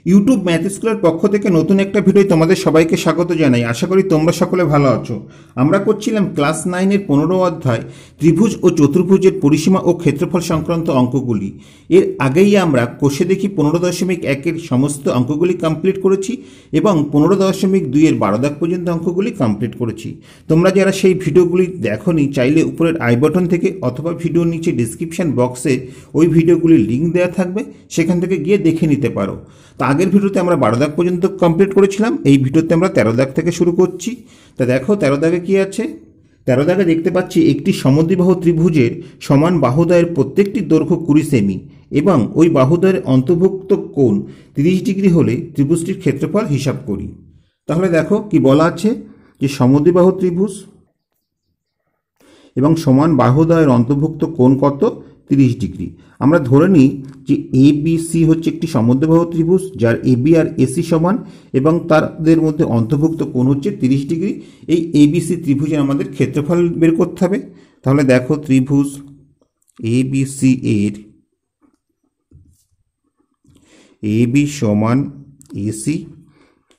YouTube math স্কুলের পক্ষ থেকে নতুন একটা ভিডিও তোমাদের সবাইকে স্বাগত জানাই। আশা করি তোমরা সকলে ভালো আছো। আমরা করছিলাম ক্লাস 9-এর 15 অধ্যায় ত্রিভুজ ও চতুর্ভুজের পরিসীমা ও ক্ষেত্রফল সংক্রান্ত অঙ্কগুলি। এর আগেই আমরা কোষে দেখি 15.1-এর সমস্ত অঙ্কগুলি কমপ্লিট করেছি এবং 15.2-এর 12 দাগ পর্যন্ত অঙ্কগুলি কমপ্লিট করেছি। তোমরা যারা সেই ভিডিওগুলি দেখোনি, চাইলে উপরের আই বাটন থেকে অথবা ভিডিওর নিচে ডিসক্রিপশন বক্সে ওই ভিডিওগুলির লিঙ্ক দেওয়া থাকবে, সেখান থেকে গিয়ে দেখে নিতে পারো। তো আগের ভিডিওতে আমরা 12 দাগ পর্যন্ত কমপ্লিট করেছিলাম, এই ভিডিওতে আমরা 13 দাগ থেকে শুরু করছি। তা দেখো 13 দাগে কি আছে। 13 দাগে দেখতে পাচ্ছি একটি সমদ্বিবাহু ত্রিভুজের সমান বাহুদ্বয়ের প্রত্যেকটির দৈর্ঘ্য 20 সেমি এবং ওই বাহুদ্বয়ের অন্তর্ভুক্ত কোণ 30 ডিগ্রি হলে ত্রিভুজটির ক্ষেত্রফল হিসাব করি। তাহলে দেখো কি বলা আছে যে সমদ্বিবাহু ত্রিভুজ এবং সমান বাহুদ্বয়ের অন্তর্ভুক্ত কোণ কত? 30 ডিগ্রি। আমরা ধরে নিই যে এ বি সি হচ্ছে একটি সমদ্বিবাহু ত্রিভুজ যার এ বি আর এসি সমান এবং তাদের মধ্যে অন্তর্ভুক্ত কোণ হচ্ছে 30 ডিগ্রি। এই এ বি সি ত্রিভুজের আমাদের ক্ষেত্রফল বের করতে হবে। তাহলে দেখো ত্রিভুজ এ বি সি এর এ বি সমান এসি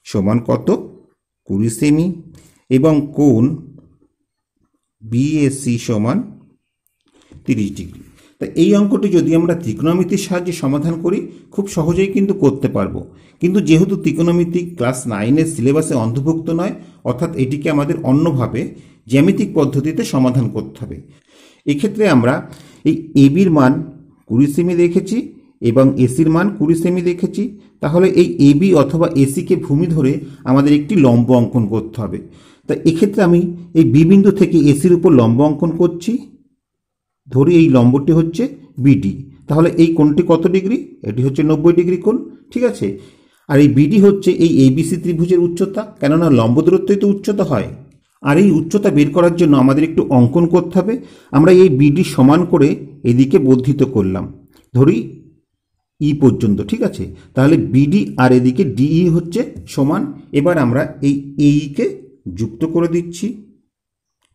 সমান কত? 20 সেমি এবং কোণ বিএসি সমান 30 ডিগ্রি। তা এই অঙ্কটি যদি আমরা ত্রিকোণমিতির সাহায্যে সমাধান করি খুব সহজেই কিন্তু করতে পারবো, কিন্তু যেহেতু ত্রিকোণমিতি ক্লাস 9-এর সিলেবাসে অন্তর্ভুক্ত নয়, অর্থাৎ এটিকে আমাদের অন্যভাবে জ্যামিতিক পদ্ধতিতে সমাধান করতে হবে। এক্ষেত্রে আমরা এই এবির মান 20 সেমি দেখেছি এবং এসির মান 20 সেমি দেখেছি। তাহলে এই এবি অথবা এসিকে ভূমি ধরে আমাদের একটি লম্ব অঙ্কন করতে হবে। তা এক্ষেত্রে আমি এই বি বিন্দু থেকে এসির উপর লম্ব অঙ্কন করছি। ধরি এই লম্বটি হচ্ছে বিডি। তাহলে এই কোণটি কত ডিগ্রি? এটি হচ্ছে 90 ডিগ্রি কোণ, ঠিক আছে। আর এই বিডি হচ্ছে এই এবিসি ত্রিভুজের উচ্চতা, কেননা লম্ব দূরত্বই তো উচ্চতা হয়। আর এই উচ্চতা বের করার জন্য আমাদের একটু অঙ্কন করতে হবে। আমরা এই বিডি সমান করে এদিকে বর্ধিত করলাম, ধরি ই পর্যন্ত, ঠিক আছে। তাহলে বিডি আর এদিকে ডিই হচ্ছে সমান। এবার আমরা এই এইকে যুক্ত করে দিচ্ছি,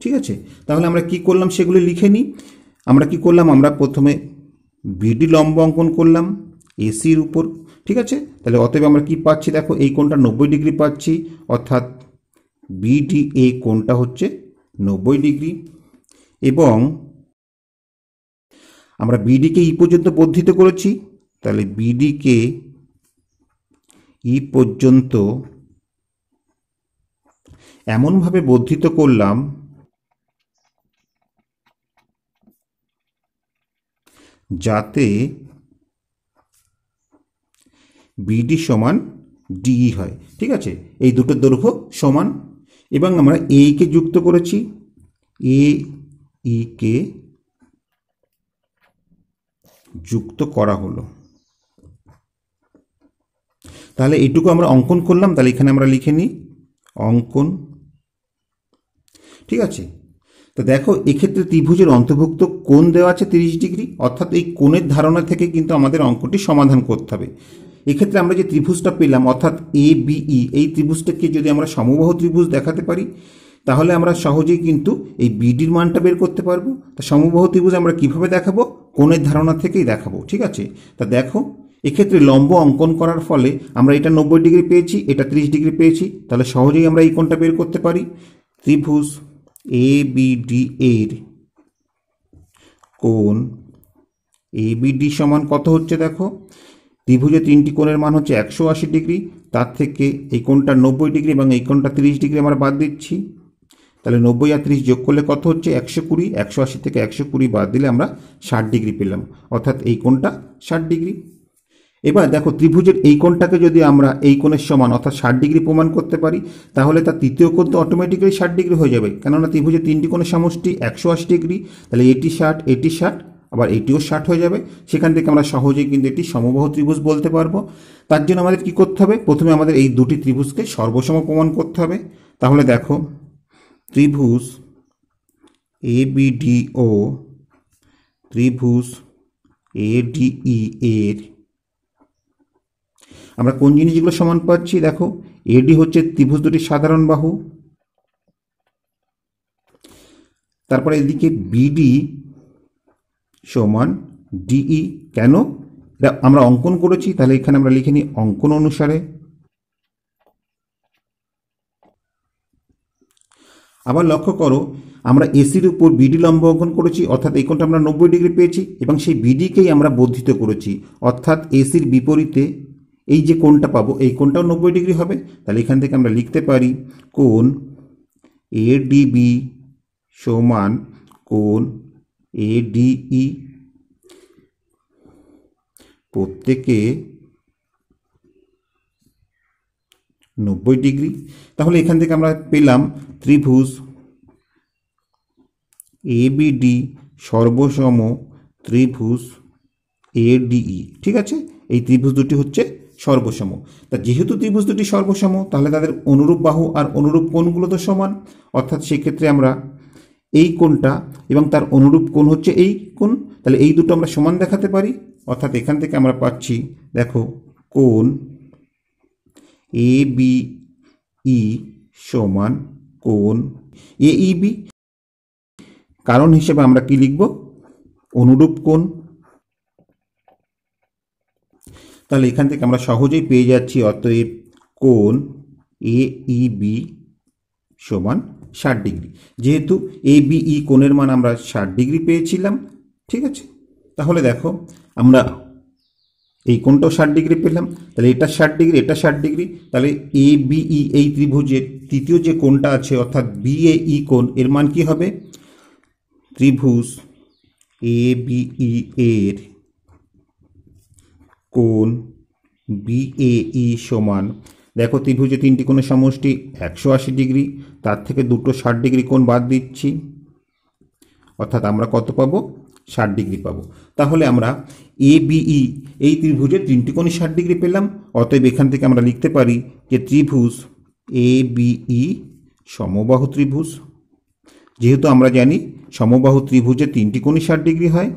ঠিক আছে। তাহলে আমরা কি করলাম সেগুলি লিখে নিই। আমরা কি করলাম, আমরা প্রথমে বিডি লম্ব অঙ্কন করলাম এসির উপর, ঠিক আছে। তাহলে অতএব আমরা কি পাচ্ছি দেখো, এই কোণটা 90 ডিগ্রি পাচ্ছি, অর্থাৎ বিডি এ কোণটা হচ্ছে 90 ডিগ্রি এবং আমরা বিডিকে ই পর্যন্ত বর্ধিত করেছি। তাহলে বিডিকে ই পর্যন্ত এমনভাবে বর্ধিত করলাম যাতে বিডি সমান ডিই হয়, ঠিক আছে। এই দুটো দৈর্ঘ্য সমান এবং আমরা এইকে যুক্ত করেছি, এ ইকে যুক্ত করা হলো। তাহলে এইটুকু আমরা অঙ্কন করলাম। তাহলে এখানে আমরা লিখে নিই অঙ্কন, ঠিক আছে। তো দেখো এক্ষেত্রে ত্রিভুজের অন্তর্ভুক্ত কোণ দেওয়া আছে 30 ডিগ্রি, অর্থাৎ এই কোণের ধারণা থেকে কিন্তু আমাদের অঙ্কটি সমাধান করতে হবে। এক্ষেত্রে আমরা যে ত্রিভুজটা পেলাম অর্থাৎ এ বিই, এই ত্রিভুজটাকে যদি আমরা সমবাহু ত্রিভুজ দেখাতে পারি তাহলে আমরা সহজেই কিন্তু এই বিডির মানটা বের করতে পারবো। তা সমবাহু ত্রিভুজ আমরা কিভাবে দেখাবো? কোণের ধারণা থেকেই দেখাবো, ঠিক আছে। তা দেখো এক্ষেত্রে লম্ব অঙ্কন করার ফলে আমরা এটা 90 ডিগ্রি পেয়েছি, এটা 30 ডিগ্রি পেয়েছি। তাহলে সহজেই আমরা এই কোণটা বের করতে পারি। ত্রিভুজ এ বিডি এর কোণ এ বিডি সমান কত হচ্ছে দেখো, ত্রিভুজে তিনটি কোণের মান হচ্ছে 180 ডিগ্রি, তার থেকে এই কোণটা 90 ডিগ্রি এবং এই কোণটা 30 ডিগ্রি আমরা বাদ দিচ্ছি। তাহলে 90 আর 30 যোগ করলে কত হচ্ছে? 120। 180 থেকে 120 বাদ দিলে আমরা 60 ডিগ্রি পেলাম, অর্থাৎ এই কোণটা 60 ডিগ্রি। এবার দেখো ত্রিভুজের এই কোণটাকে যদি আমরা এই কোণের সমান অর্থাৎ 60 ডিগ্রি প্রমাণ করতে পারি তাহলে তার তৃতীয় কোণ তো অটোমেটিক্যালি 60 ডিগ্রি হয়ে যাবে, কেননা ত্রিভুজের তিনটি কোণের সমষ্টি 180 ডিগ্রি। তাহলে এটি 60, এটি 60, আবার এটিও 60 হয়ে যাবে। সেখান থেকে আমরা সহজেই কিন্তু এটি সমবাহু ত্রিভুজ বলতে পারবো। তার জন্য আমাদের কি করতে হবে? প্রথমে আমাদের এই দুটি ত্রিভুজকে সর্বসম প্রমাণ করতে হবে। তাহলে দেখো ত্রিভুজ এ বিডি ও ত্রিভুজ এডিই এর আমরা কোন জিনিসগুলো সমান পাচ্ছি দেখো, এডি হচ্ছে ত্রিভুজ দুটি সাধারণ বাহু, তারপরে এদিকে বিডি সমান ডিই। কেন? আমরা অঙ্কন করেছি, তাহলে এখানে আমরা লিখে নিই অঙ্কন অনুসারে। আবার লক্ষ্য করো, আমরা এসির উপর বিডি লম্ব অঙ্কন করেছি, অর্থাৎ এই কোণটা আমরা 90 ডিগ্রি পেয়েছি এবং সেই বিডিকেই আমরা বর্ধিত করেছি, অর্থাৎ এসির বিপরীতে এই যে কোণটা পাবো এই কোণটাও 90 ডিগ্রি হবে। তাহলে এখান থেকে আমরা লিখতে পারি কোণ এডিবি সমান কোণ এডিই, প্রত্যেকে 90 ডিগ্রি। তাহলে এখান থেকে আমরা পেলাম ত্রিভুজ এবিডি সর্বসম ত্রিভুজ এডিই। ঠিক আছে, এই ত্রিভুজ দুটি হচ্ছে সর্বসম। তা যেহেতু ত্রিভুজ দুটি সর্বসম, তাহলে তাদের অনুরূপ বাহু আর অনুরূপ কোণগুলো তো সমান, অর্থাৎ সেক্ষেত্রে আমরা এই কোণটা এবং তার অনুরূপ কোণ হচ্ছে এই কোণ, তাহলে এই দুটো আমরা সমান দেখাতে পারি। অর্থাৎ এখান থেকে আমরা পাচ্ছি, দেখো, কোণ এ বি ই সমান কোণ এইবি। কারণ হিসেবে আমরা কি লিখব? অনুরূপ কোণ। তাহলে এখান থেকে আমরা সহজেই পেয়ে যাচ্ছি, অতএব কোণ এইবি সমান 60 ডিগ্রি। যেহেতু এবিই কোণের মান আমরা 60 ডিগ্রি পেয়েছিলাম, ঠিক আছে, তাহলে দেখো আমরা এই কোণটাও 60 ডিগ্রি পেলাম, তাহলে এটা 60 ডিগ্রি, এটা 60 ডিগ্রি, তাহলে এ বিই এই ত্রিভুজের তৃতীয় যে কোণটা আছে অর্থাৎ বিএই কোণ, এর মান কি হবে? ত্রিভুজ এ বিই এর কোণ বিএই সমান, দেখো ত্রিভুজে তিনটি কোণের সমষ্টি 180 ডিগ্রি, তার থেকে দুটো 60 ডিগ্রি কোণ বাদ দিচ্ছি, অর্থাৎ আমরা কত পাবো? 60 ডিগ্রি পাবো। তাহলে আমরা এ বিই এই ত্রিভুজের তিনটি কোণই 60 ডিগ্রি পেলাম। অতএব এখান থেকে আমরা লিখতে পারি যে ত্রিভুজ এ বিই সমবাহু ত্রিভুজ। যেহেতু আমরা জানি সমবাহু ত্রিভুজের তিনটি কোণই 60 ডিগ্রি হয়,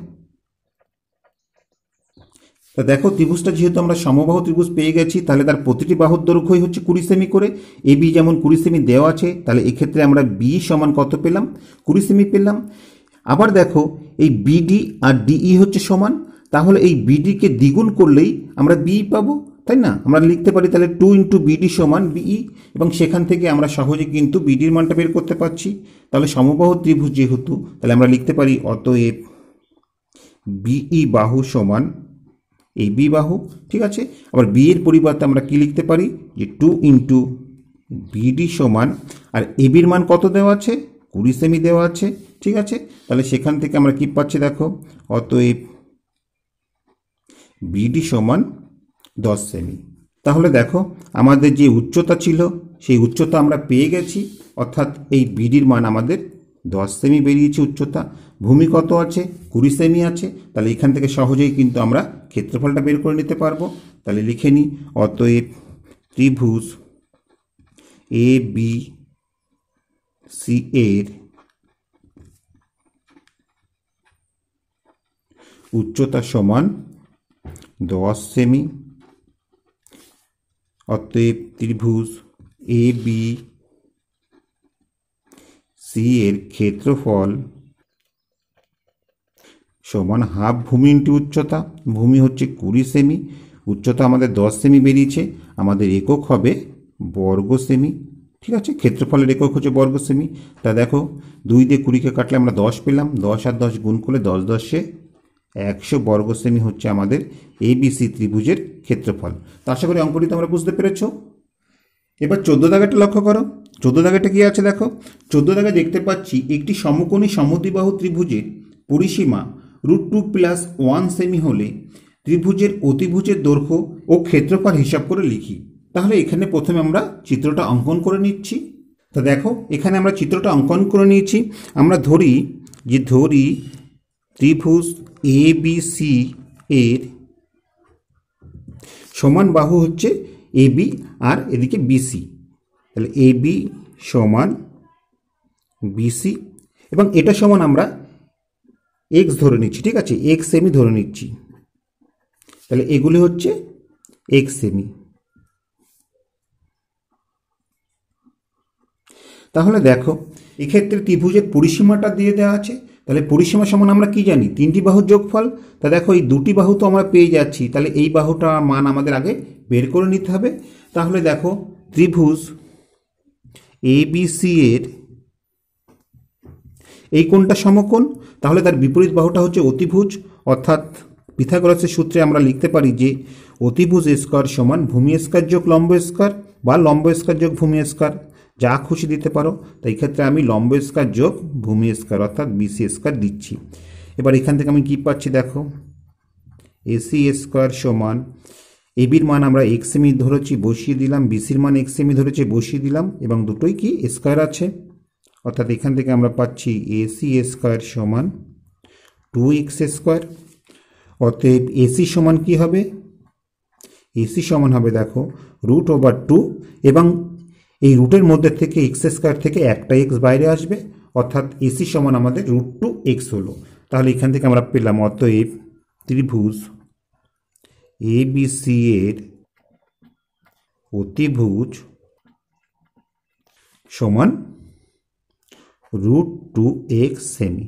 তা দেখো ত্রিভুজটা যেহেতু আমরা সমবাহু ত্রিভুজ পেয়ে গেছি, তাহলে তার প্রতিটি বাহুর দৈর্ঘ্যই হচ্ছে 20 সেমি করে। এ বি যেমন 20 সেমি দেওয়া আছে, তাহলে এক্ষেত্রে আমরা বি সমান কত পেলাম? 20 সেমি পেলাম। আবার দেখো এই বিডি আর ডিই হচ্ছে সমান, তাহলে এই বিডিকে দ্বিগুণ করলেই আমরা বি পাবো, তাই না? আমরা লিখতে পারি তাহলে 2 ইন্টু বিডি সমান বিই, এবং সেখান থেকে আমরা সহজে কিন্তু বিডির মানটা বের করতে পারছি। তাহলে সমবাহু ত্রিভুজ যেহেতু, তাহলে আমরা লিখতে পারি অতএব বিই বাহু সমান এই বি বাহু। ঠিক আছে, আবার বি এর পরিবর্তে আমরা কি লিখতে পারি? যে 2 ইন্টু বিডি সমান, আর এবির মান কত দেওয়া আছে? 20 সেমি দেওয়া আছে। ঠিক আছে, তাহলে সেখান থেকে আমরা কি পাচ্ছি? দেখো, অতএব বিডি সমান 10 সেমি। তাহলে দেখো আমাদের যে উচ্চতা ছিল সেই উচ্চতা আমরা পেয়ে গেছি, অর্থাৎ এই বিডির মান আমাদের 10 সেমি বেরিয়েছে উচ্চতা। ভূমি কত আছে? 20 সেমি আছে। তাহলে এখান থেকে সহজেই কিন্তু আমরা ক্ষেত্রফলটা বের করে নিতে পারবো। তাহলে লিখে নিই, অতএব ত্রিভুজ এ বি সি এর উচ্চতা সমান 10 সেমি। অতএব ত্রিভুজ এ বি সি এর ক্ষেত্রফল সমান হাফ ভূমি ইন্টু উচ্চতা। ভূমি হচ্ছে 20 সেমি, উচ্চতা আমাদের 10 সেমি বেরিয়েছে, আমাদের একক হবে বর্গ সেমি। ঠিক আছে, ক্ষেত্রফলের একক হচ্ছে বর্গ সেমি। তা দেখো 2 দিয়ে 20কে কাটলে আমরা 10 পেলাম, 10 আর 10 গুণ করলে 10 10 100 বর্গ সেমি হচ্ছে আমাদের এবিসি ত্রিভুজের ক্ষেত্রফল। তো আশা করি অঙ্কটি তোমরা বুঝতে পেরেছ। এবার 14 দাগেটা লক্ষ্য করো। 14 দাগেটা কি আছে দেখো, 14 দাগে দেখতে পাচ্ছি একটি সমকোণী সমদ্বিবাহু ত্রিভুজের পরিসীমা √2 + 1 সেমি হলে ত্রিভুজের অতিভুজের দৈর্ঘ্য ও ক্ষেত্রফল হিসাব করে লিখি। তাহলে এখানে প্রথমে আমরা চিত্রটা অঙ্কন করে নিচ্ছি। তো দেখো এখানে আমরা চিত্রটা অঙ্কন করে নিয়েছি। আমরা ধরি ত্রিভুজ এ বি সি এর সমান বাহু হচ্ছে এ বি আর এদিকে বিসি। তাহলে এ বি সমান বিসি, এবং এটা সমান আমরা এক্স ধরে নিচ্ছি। ঠিক আছে, এক্স সেমি ধরে নিচ্ছি। তাহলে এগুলি হচ্ছে এক্স সেমি। তাহলে দেখো এক্ষেত্রে ত্রিভুজের পরিসীমাটা দিয়ে দেওয়া আছে, তাহলে পরিসীমা সমান আমরা কি জানি, তিনটি বাহুর যোগফল। তা দেখো এই দুটি বাহু তো আমরা পেয়ে যাচ্ছি, তাহলে এই বাহুটার মান আমাদের আগে বের করে নিতে হবে। তাহলে দেখো ত্রিভুজ ABC এর এই কোণটা সমকোণ, তাহলে তার বিপরীত বাহুটা হচ্ছে অতিভুজ, অর্থাৎ পিথাগোরাসের সূত্রে আমরা লিখতে পারি যে অতিভুজ স্কয়ার সমান ভূমি স্কয়ার যোগ লম্ব স্কয়ার বা লম্ব স্কয়ার যোগ ভূমি স্কয়ার, যা খুশি দিতে পারো। তাই ক্ষেত্রে আমি লম্ব স্কয়ার যোগ ভূমি স্কয়ার অর্থাৎ BC স্কয়ার দিচ্ছি। এবার এখান থেকে আমি কি পাচ্ছি দেখো, AC স্কয়ার সমান ABর মান আমরা x সেমি ধরেছি, বসিয়ে দিলাম, BCর মান x সেমি ধরেছি, বসিয়ে দিলাম, এবং দুটোই কি স্কয়ার আছে, অর্থাৎ এখান থেকে আমরা পাচ্ছি AC স্কয়ার সমান 2x স্কয়ার। অতএব AC সমান কি হবে, AC সমান হবে দেখো √/2, এবং এই রুটের মধ্যে থেকে x স্কয়ার থেকে একটা x বাইরে আসবে, অর্থাৎ AC সমান আমাদের √2x হলো। তাহলে এখান থেকে আমরা পেলাম অতএব ত্রিভুজ ABC এর অতিভুজ সমান √2x সেমি।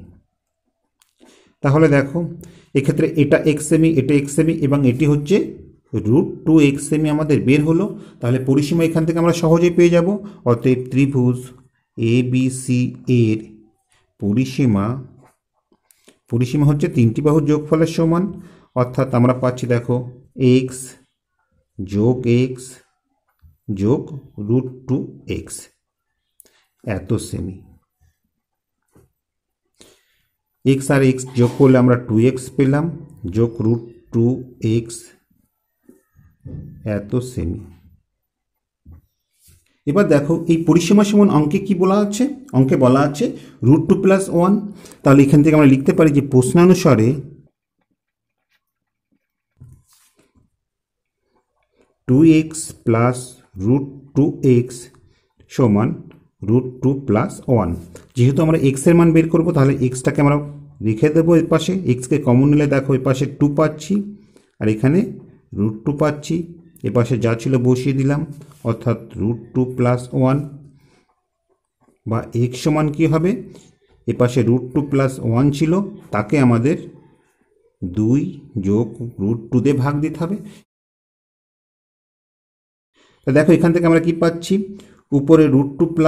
তাহলে দেখো এক্ষেত্রে এটা x সেমি, এটা x সেমি, এবং এটি হচ্ছে √2x সেমি আমাদের বের হলো। তাহলে পরিসীমা এখান থেকে আমরা সহজেই পেয়ে যাব। অতএব ত্রিভুজ ABC এর পরিসীমা হচ্ছে তিনটি বাহুর যোগফলের সমান, অর্থাৎ আমরা পাচ্ছি দেখো x যোগ x যোগ √2x এত সেমি। x আর x যোগ করলে আমরা 2x পেলাম, যোগ √2x এত সেমি। এবার দেখো এই পরিসীমা সমান অঙ্কে কি বলা আছে, অঙ্কে বলা আছে √2 + 1। তাহলে এখান থেকে আমরা লিখতে পারি যে প্রশ্নানুসারে 2x + √2x সমান √2 + 1। যেহেতু আমরা x এর মান বের করব, তাহলে xটাকে আমরা রেখে দেবো এর পাশে, xকে কমন নিলে দেখো এর পাশে 2 পাচ্ছি, আর এখানে √2 পাচ্ছি, এ পাশে যা ছিল বসিয়ে দিলাম, অর্থাৎ √2 + 1, বা x সমান কি হবে, এ পাশে √2 + 1 ছিল, তাকে আমাদের 2 যোগ √2 দিয়ে ভাগ দিতে হবে। তা দেখো এখান থেকে আমরা কি পাচ্ছি, উপরে √2 +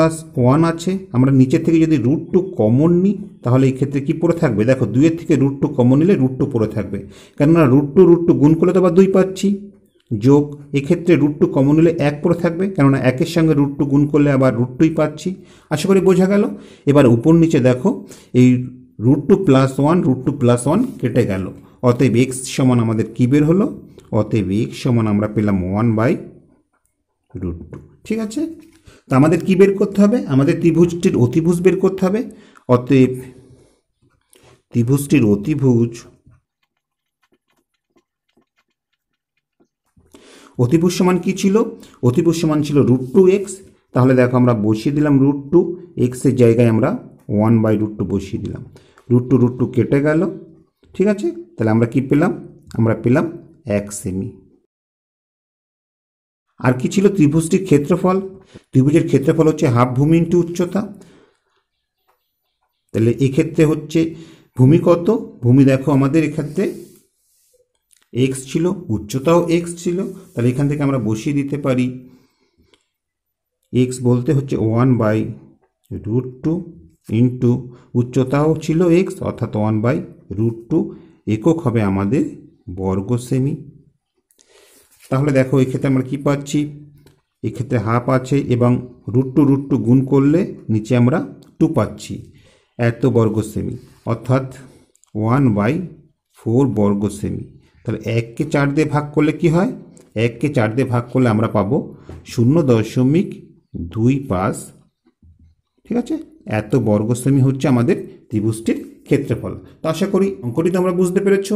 1 আছে, আমরা নিচের থেকে যদি √2 কমন নিই তাহলে এই ক্ষেত্রে কি পড়ে থাকবে, দেখো 2 এর থেকে √2 কমন নিলে √2 পড়ে থাকবে, কেননা √2 গুণ করলে তো আবার 2 পাচ্ছি, যোগ এক্ষেত্রে √2 কমন নিলে 1 পড়ে থাকবে, কেননা 1-এর সঙ্গে √2 গুণ করলে আবার √2ই পাচ্ছি। আশা করি বোঝা গেল। এবার উপর নিচে দেখো এই √2 + 1 √2 + 1 কেটে গেল, অতএব x সমান আমাদের কি বের হলো, অতএব x সমান আমরা পেলাম 1/√2। ঠিক আছে, তো আমাদের কি বের করতে হবে, আমাদের ত্রিভুজটির অতিভুজ বের করতে হবে। অতএব ত্রিভুজটির অতিভুজ সমান কি ছিল, অতিভুজ সমান ছিল √2x। তাহলে দেখো আমরা বসিয়ে দিলাম √2, x এর জায়গায় আমরা 1/√2 বসিয়ে দিলাম, √2 কেটে গেল। ঠিক আছে, তাহলে আমরা কি পেলাম, আমরা পেলাম 1 সেমি। আর কি ছিল, ত্রিভুজটির ক্ষেত্রফল। ত্রিভুজের ক্ষেত্রফল হচ্ছে হাফ ভূমি ইন্টু উচ্চতা। তাহলে এক্ষেত্রে হচ্ছে ভূমি কত, ভূমি দেখো আমাদের এক্ষেত্রে x ছিল, উচ্চতাও x ছিল, তাহলে এখান থেকে আমরা বসিয়ে দিতে পারি x বলতে হচ্ছে 1/√2 ইন্টু উচ্চতাও ছিল x, অর্থাৎ 1/√2, একক হবে আমাদের বর্গ সেমি। তাহলে দেখো এক্ষেত্রে আমরা কি পাচ্ছি, এক্ষেত্রে হাফ আছে, এবং √2 গুণ করলে নিচে আমরা 2 পাচ্ছি, এত বর্গ সেমি, অর্থাৎ 1/4 বর্গ সেমি। তাহলে 1কে 4 দিয়ে ভাগ করলে কি হয়, 1কে 4 দিয়ে ভাগ করলে আমরা পাবো 0.25। ঠিক আছে, এত বর্গ সেমি হচ্ছে আমাদের ত্রিভুজটির ক্ষেত্রফল। তো আশা করি অঙ্কটি তোমরা বুঝতে পেরেছো।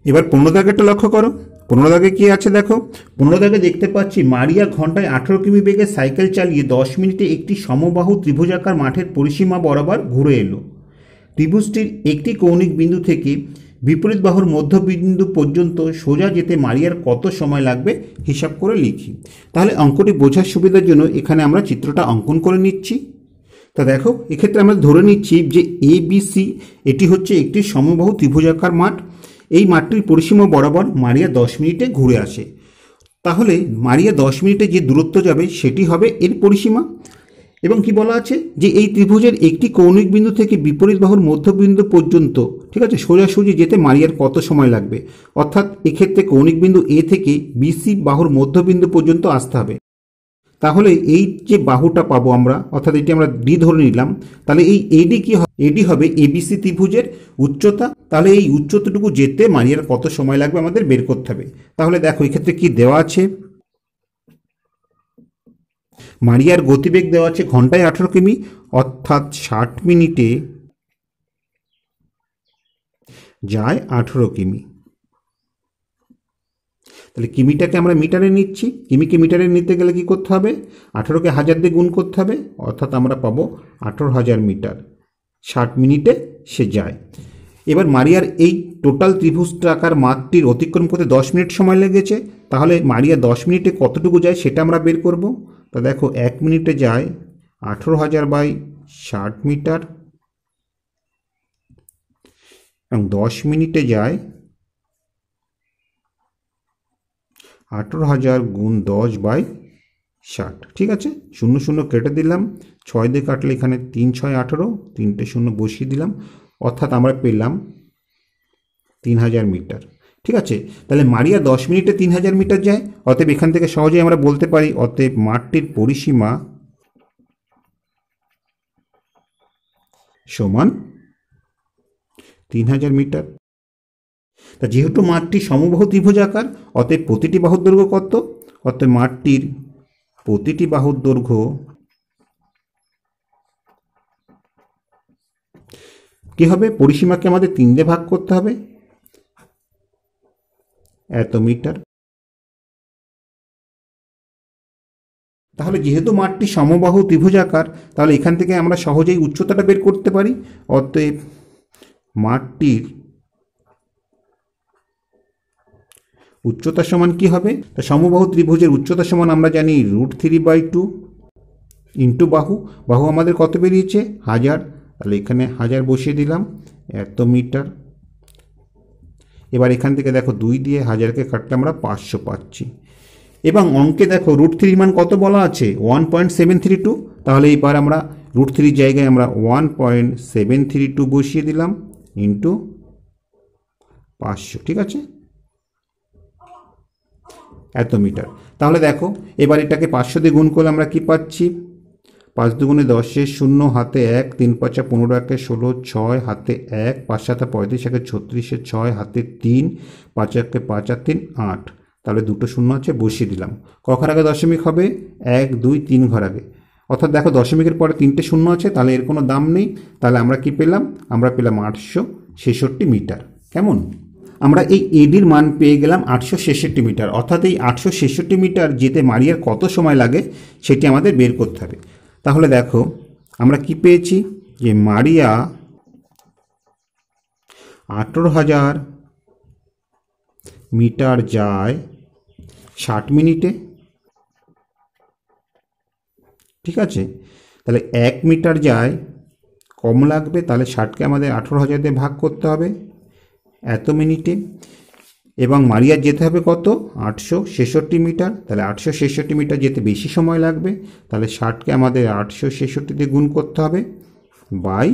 এবার 15 দাগেরটা লক্ষ্য করো। 15 দাগে কি আছে দেখো, 15 দাগে দেখতে পাচ্ছি মারিয়া ঘন্টায় 18 কিমি বেগে সাইকেল চালিয়ে 10 মিনিটে একটি সমবাহু ত্রিভুজাকার মাঠের পরিসীমা বরাবর ঘুরে এলো। ত্রিভুজটির একটি কৌণিক বিন্দু থেকে বিপরীত বাহুর মধ্যবিন্দু পর্যন্ত সোজা যেতে মারিয়ার কত সময় লাগবে হিসাব করে লিখি। তাহলে অঙ্কটি বোঝার সুবিধার জন্য এখানে আমরা চিত্রটা অঙ্কন করে নিচ্ছি। তা দেখো এক্ষেত্রে আমরা ধরে নিচ্ছি যে ABC এটি হচ্ছে একটি সমবাহু ত্রিভুজাকার মাঠ। এই মাঠটির পরিসীমা বরাবর মারিয়া 10 মিনিটে ঘুরে আসে। তাহলে মারিয়া 10 মিনিটে যে দূরত্ব যাবে সেটি হবে এর পরিসীমা। এবং কি বলা আছে যে এই ত্রিভুজের একটি কৌণিক বিন্দু থেকে বিপরীত বাহুর মধ্যবিন্দু পর্যন্ত, ঠিক আছে, সোজাসুজি যেতে মারিয়ার কত সময় লাগবে। অর্থাৎ এক্ষেত্রে কৌণিক বিন্দু A থেকে BC বাহুর মধ্যবিন্দু পর্যন্ত আসতে হবে। তাহলে এই যে বাহুটা পাবো আমরা, অর্থাৎ এটি আমরা D ধরে নিলাম, তাহলে এই AD কি হবে? AD হবে ABC ত্রিভুজের উচ্চতা। তাহলে এই উচ্চতাটুকু যেতে মারিয়ার কত সময় লাগবে আমাদের বের করতে হবে। তাহলে দেখো এক্ষেত্রে কি দেওয়া আছে, মারিয়ার গতিবেগ দেওয়া আছে ঘন্টায় 18 কিমি, অর্থাৎ 60 মিনিটে যায় 18 কিমি। তাহলে কিমিটাকে আমরা মিটারে নিচ্ছি, কিমিকে মিটারে নিতে গেলে কি করতে হবে, 18কে 1000 দিয়ে গুণ করতে হবে, অর্থাৎ আমরা পাবো 18,000 মিটার। 60 মিনিটে সে যায়। এবার মারিয়ার এই টোটাল ত্রিভুজটাকার মাঠটির অতিক্রম করতে 10 মিনিট সময় লেগেছে। তাহলে মারিয়া 10 মিনিটে কতটুকু যায় সেটা আমরা বের করব। তা দেখো 1 মিনিটে যায় 18,000 বাই 60 মিটার, এবং 10 মিনিটে যায় 18,000 গুণ 10 বাই 60। ঠিক আছে, 0 0 কেটে দিলাম, 6 দিয়ে কাটলে এখানে 3 6 18, 3টে 0 বসিয়ে দিলাম, অর্থাৎ আমরা পেলাম 3000 মিটার। ঠিক আছে, তাহলে মারিয়া 10 মিনিটে 3000 মিটার যায়। অতএব এখান থেকে সহজেই আমরা বলতে পারি অতএব মাঠটির পরিসীমা সমান 3000 মিটার। তা যেহেতু মাঠটি সমবাহু ত্রিভুজাকার, অতএব প্রতিটি বাহুর দৈর্ঘ্য কত? অতএব মাঠটির প্রতিটি বাহুর দৈর্ঘ্য কি হবে? পরিসীমাকে আমাদের 3 দিয়ে ভাগ করতে হবে, এত মিটার। তাহলে যেহেতু মাঠটি সমবাহু ত্রিভুজাকার, তাহলে এখান থেকে আমরা সহজেই উচ্চতাটা বের করতে পারি। অতএব মাঠটির উচ্চতা সমান কি হবে? তা সমবাহু ত্রিভুজের উচ্চতা সমান আমরা জানি √3/2 ইন্টু বাহু। বাহু আমাদের কত বেরিয়েছে? 1000। তাহলে এখানে 1000 বসিয়ে দিলাম, এত মিটার। এবার এখান থেকে দেখো 2 দিয়ে 1000কে কাটলে আমরা 500 পাচ্ছি। এবং অঙ্কে দেখো √3 মান কত বলা আছে? 1.732। তাহলে এইবার আমরা √3 জায়গায় আমরা 1.732 বসিয়ে দিলাম ইন্টু 500। ঠিক আছে, এত মিটার। তাহলে দেখো এবার এটাকে 500 দিয়ে গুণ করলে আমরা কি পাচ্ছি? 5 দুগুণে 10, 0 হাতে 1, 3 5 15, 1 16, 6 হাতে 1, 5 7 35, 1 36, 6 হাতে 3, 5 1 5 আর 3 8। তাহলে দুটো শূন্য আছে, বসিয়ে দিলাম। ক ঘর আগে দশমিক হবে? 1 2 3 ঘর আগে। অর্থাৎ দেখো দশমিকের পরে 3টে শূন্য আছে, তাহলে এর কোনো দাম নেই। তাহলে আমরা কি পেলাম? আমরা পেলাম 866 মিটার। কেমন? আমরা এই এডির মান পেয়ে গেলাম 866 মিটার। অর্থাৎ এই 866 মিটার যেতে মারিয়ার কত সময় লাগে সেটি আমাদের বের করতে হবে। তাহলে দেখো আমরা কি পেয়েছি, যে মারিয়া 18,000 মিটার যায় 60 মিনিটে। ঠিক আছে, তাহলে 1 মিটার যায় কম লাগবে, তাহলে 60কে আমাদের 18,000 দিয়ে ভাগ করতে হবে এত মিনিটে। এবং মারিয়ার যেতে হবে কত? 866 মিটার। তাহলে 866 মিটার যেতে বেশি সময় লাগবে, তাহলে 60কে আমাদের 866 দিয়ে গুণ করতে হবে বাই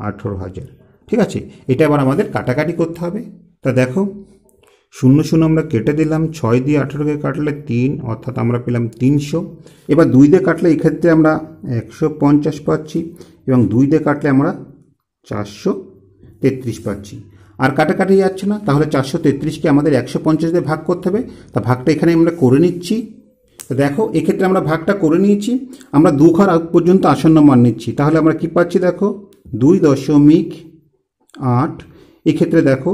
18,000। ঠিক আছে, এটা আবার আমাদের কাটাকাটি করতে হবে। তা দেখো 0 0 আমরা কেটে দিলাম, 6 দিয়ে 18কে কাটলে 3, অর্থাৎ আমরা পেলাম 300। এবার 2 দিয়ে কাটলে এক্ষেত্রে আমরা 150 পাচ্ছি, এবং 2 দিয়ে কাটলে আমরা 433 পাচ্ছি। আর কাটাকাটি যাচ্ছে না, তাহলে 433কে আমাদের 150 দিয়ে ভাগ করতে হবে। তা ভাগটা এখানে আমরা করে নিচ্ছি। তো দেখো এক্ষেত্রে আমরা ভাগটা করে নিয়েছি, আমরা 2 ঘর পর্যন্ত আসন্ন মান নিচ্ছি। তাহলে আমরা কি পাচ্ছি? দেখো 2.8। এক্ষেত্রে দেখো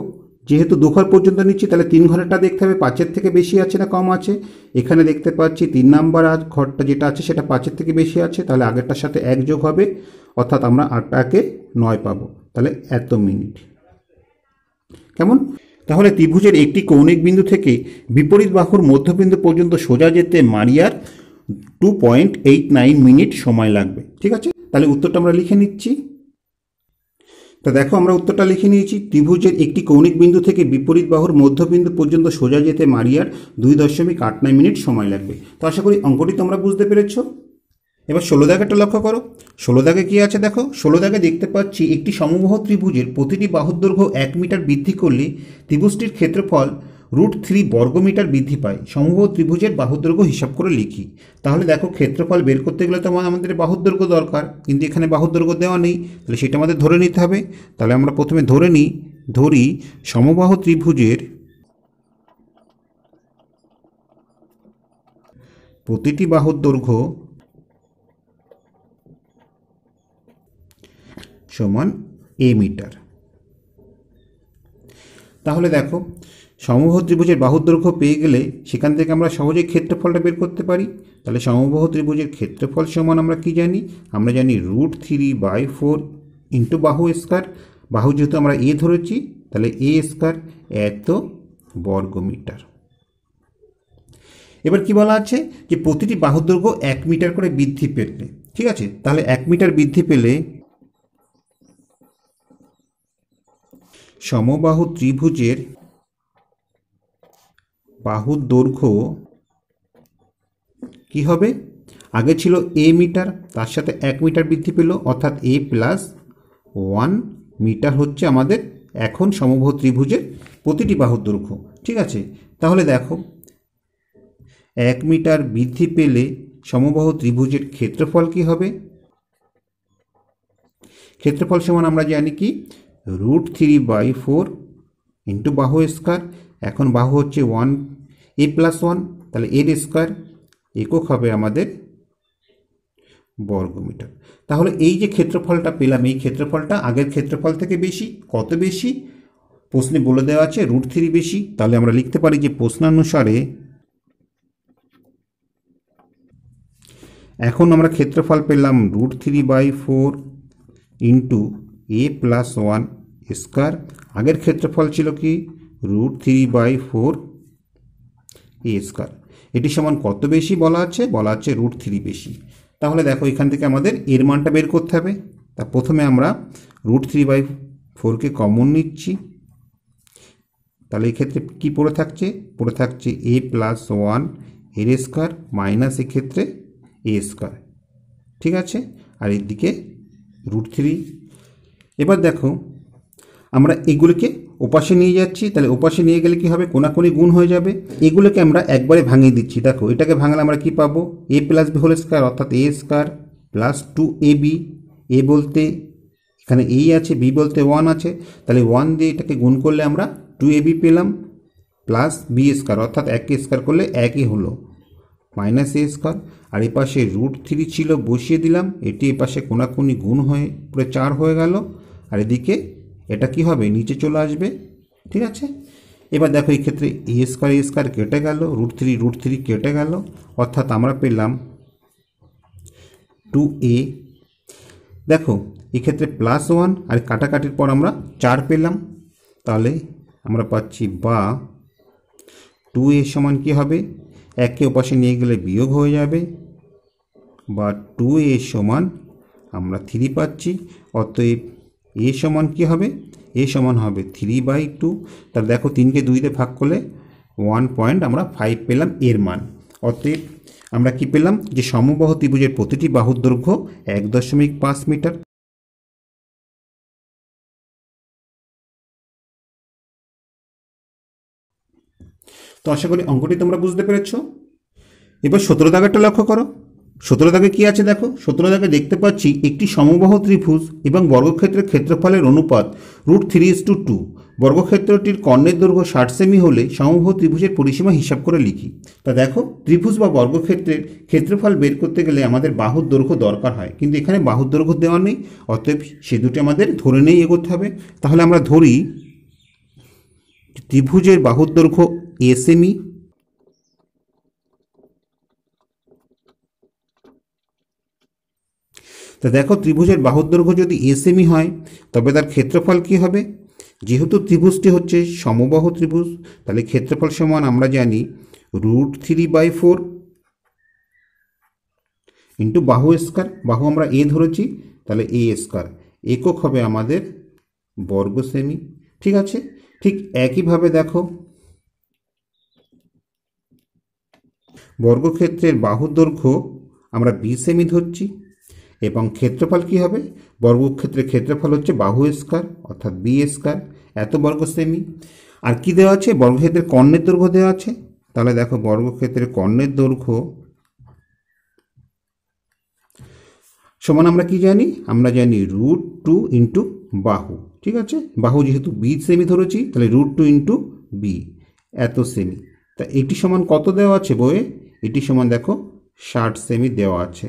যেহেতু 2 ঘর পর্যন্ত নিচ্ছি, তাহলে 3 ঘরেরটা দেখতে হবে 5-এর থেকে বেশি আছে না কম আছে। এখানে দেখতে পাচ্ছি 3 নাম্বার ঘরটা যেটা আছে সেটা 5-এর থেকে বেশি আছে, তাহলে আগেরটার সাথে 1 যোগ হবে, অর্থাৎ আমরা 8টাকে 9 পাবো। তাহলে এত মিনিট। কেমন? তাহলে ত্রিভুজের একটি কৌণিক বিন্দু থেকে বিপরীত বাহুর মধ্যবিন্দু পর্যন্ত সোজা যেতে মারিয়ার 2.89 মিনিট সময় লাগবে। ঠিক আছে, তাহলে উত্তরটা আমরা লিখে নিচ্ছি। তা দেখো আমরা উত্তরটা লিখে নিয়েছি। ত্রিভুজের একটি কৌণিক বিন্দু থেকে বিপরীত বাহুর মধ্যবিন্দু পর্যন্ত সোজা যেতে মারিয়ার 2.89 মিনিট সময় লাগবে। তো আশা করি অঙ্কটি তোমরা বুঝতে পেরেছ। এবার 16 দাগেরটা লক্ষ্য করো। 16 দাগে কি আছে দেখো। 16 দাগে দেখতে পাচ্ছি একটি সমবাহু ত্রিভুজের প্রতিটি বাহুর দৈর্ঘ্য 1 মিটার বৃদ্ধি করলে ত্রিভুজটির ক্ষেত্রফল √3 বর্গমিটার বৃদ্ধি পায়। সমবাহু ত্রিভুজের বাহুর দৈর্ঘ্য হিসাব করে লিখি। তাহলে দেখো ক্ষেত্রফল বের করতে গেলে তো আমাদের বাহুর দৈর্ঘ্য দরকার, কিন্তু এখানে বাহুর দৈর্ঘ্য দেওয়া নেই, তাহলে সেটা আমাদের ধরে নিতে হবে। তাহলে আমরা প্রথমে ধরি সমবাহু ত্রিভুজের প্রতিটি বাহুর দৈর্ঘ্য সমান a মিটার। তাহলে দেখো সমবাহু ত্রিভুজের বাহুর দৈর্ঘ্য পেয়ে গেলে সেখান থেকে আমরা সহজেই ক্ষেত্রফলটা বের করতে পারি। তাহলে সমবাহু ত্রিভুজের ক্ষেত্রফল সমান আমরা কি জানি? আমরা জানি √3/4 ইন্টু বাহু স্কয়ার। বাহু যেহেতু আমরা a ধরেছি, তাহলে a স্কয়ার এত বর্গমিটার। এবার কি বলা আছে যে প্রতিটি বাহুর দৈর্ঘ্য 1 মিটার করে বৃদ্ধি পেলে, ঠিক আছে, তাহলে 1 মিটার বৃদ্ধি পেলে সমবাহু ত্রিভুজের বাহুর দৈর্ঘ্য কি হবে? আগে ছিল a মিটার, তার সাথে 1 মিটার বৃদ্ধি পেল, অর্থাৎ a + 1 মিটার হচ্ছে আমাদের এখন সমবাহু ত্রিভুজের প্রতিটি বাহুর দৈর্ঘ্য। ঠিক আছে, তাহলে দেখো 1 মিটার বৃদ্ধি পেলে সমবাহু ত্রিভুজের ক্ষেত্রফল কি হবে? ক্ষেত্রফল সমান আমরা জানি কি √3/4 ইন্টু বাহু স্কয়ার। এখন বাহু হচ্ছে 1a + 1, তাহলে এর স্কয়ার, একক হবে আমাদের বর্গমিটার। তাহলে এই যে ক্ষেত্রফলটা পেলাম, এই ক্ষেত্রফলটা আগের ক্ষেত্রফল থেকে বেশি। কত বেশি? প্রশ্নে বলে দেওয়া আছে √3 বেশি। তাহলে আমরা লিখতে পারি যে প্রশ্নানুসারে এখন আমরা ক্ষেত্রফল পেলাম √3/4 ইন্টু a + 1 স্কয়ার। আগের ক্ষেত্রফল ছিল কি √3/4 a স্কয়ার। এটি সমান কত বেশি বলা আছে? বলা আছে √3 বেশি। তাহলে দেখো এখান থেকে আমাদের এর মানটা বের করতে হবে। তা প্রথমে আমরা √3/4কে কমন নিচ্ছি। তাহলে এই ক্ষেত্রে কি পড়ে থাকছে? পড়ে থাকছে a + 1 এর স্কয়ার মাইনাস এক্ষেত্রে a স্কয়ার। ঠিক আছে, আর এদিকে √3। এবার দেখো আমরা এগুলোকে ওপাশে নিয়ে যাচ্ছি। তাহলে ওপাশে নিয়ে গেলে কি হবে? কোনাকুনি গুণ হয়ে যাবে। এগুলোকে আমরা একবারে ভাঙিয়ে দিচ্ছি। দেখো এটাকে ভাঙলে আমরা কি পাবো? a + b হোল স্কয়ার, অর্থাৎ a square plus 2ab। a বলতে এখানে a আছে, b বলতে 1 আছে, তাহলে 1 দিয়ে এটাকে গুণ করলে আমরা 2ab পেলাম, প্লাস b স্কয়ার, অর্থাৎ 1কে স্কয়ার করলে 1ই হলো, মাইনাস a স্কয়ার। আর এই পাশে √3 ছিল, বসিয়ে দিলাম। এটি এ পাশে কোনাকুনি গুণ হয়ে পুরো 4 হয়ে গেল। আর এদিকে এটা কি হবে? নিচে চলে আসবে। ঠিক আছে, এবার দেখো এই ক্ষেত্রে a স্কয়ার কেটে গেল, √3 কেটে গেল, অর্থাৎ আমরা পেলাম 2a। দেখো এক্ষেত্রে +1 আর কাটাকাটির পর আমরা 4 পেলাম। তাহলে আমরা পাচ্ছি বা 2a সমান কি হবে? 1কে ওপাশে নিয়ে গেলে বিয়োগ হয়ে যাবে, বা 2a সমান আমরা 3 পাচ্ছি। অতএব a সমান কি হবে? a সমান হবে 3/2। তাহলে দেখো 3কে 2 দিয়ে ভাগ করলে 1.5 পেলাম এর মান। অতএব আমরা কি পেলাম? যে সমবাহু ত্রিভুজের প্রতিটি বাহুর দৈর্ঘ্য 1.5 মিটার। তো আশা করি অঙ্কটি তোমরা বুঝতে পেরেছো। এবার 17 দাগেরটা লক্ষ্য করো। 17 দাগে কি আছে দেখো। 17 দাগে দেখতে পাচ্ছি একটি সমবাহু ত্রিভুজ এবং বর্গক্ষেত্রের ক্ষেত্রফলের অনুপাত √3:2। বর্গক্ষেত্রটির কর্ণের দৈর্ঘ্য 60 সেমি হলে সমবাহু ত্রিভুজের পরিসীমা হিসাব করে লিখি। তা দেখো ত্রিভুজ বা বর্গক্ষেত্রের ক্ষেত্রফল বের করতে গেলে আমাদের বাহুর দৈর্ঘ্য দরকার হয়, কিন্তু এখানে বাহুর দৈর্ঘ্য দেওয়া নেই। অতএব সে দুটি আমাদের ধরে নিয়ে এগোতে হবে। তাহলে আমরা ধরি ত্রিভুজের বাহুর দৈর্ঘ্য a সেমি। তা দেখো ত্রিভুজের বাহুর দৈর্ঘ্য যদি a সেমি হয়, তবে তার ক্ষেত্রফল কি হবে? যেহেতু ত্রিভুজটি হচ্ছে সমবাহু ত্রিভুজ, তাহলে ক্ষেত্রফল সমান আমরা জানি √3/4 ইন্টু বাহু স্কয়ার, বাহু আমরা এ ধরেছি, তাহলে এ স্কয়ার, একক হবে আমাদের বর্গ সেমি। ঠিক আছে, ঠিক একইভাবে দেখো বর্গক্ষেত্রের বাহুর দৈর্ঘ্য আমরা 20 সেমি ধরছি এবং ক্ষেত্রফল কি হবে, বর্গক্ষেত্রের ক্ষেত্রফল হচ্ছে বাহু স্কয়ার অর্থাৎ বি স্কয়ার, এত বর্গ সেমি। আর কি দেওয়া আছে, বর্গক্ষেত্রের কর্ণের দৈর্ঘ্য দেওয়া আছে, তাহলে দেখো বর্গক্ষেত্রের কর্ণের দৈর্ঘ্য সমান আমরা কি জানি, আমরা জানি √2 ইন্টু বাহু। ঠিক আছে, বাহু যেহেতু 20 সেমি ধরেছি, তাহলে √2 ইন্টু বি, এত সেমি। তা এটি সমান কত দেওয়া আছে বইয়ে, এটি সমান দেখো 60 সেমি দেওয়া আছে।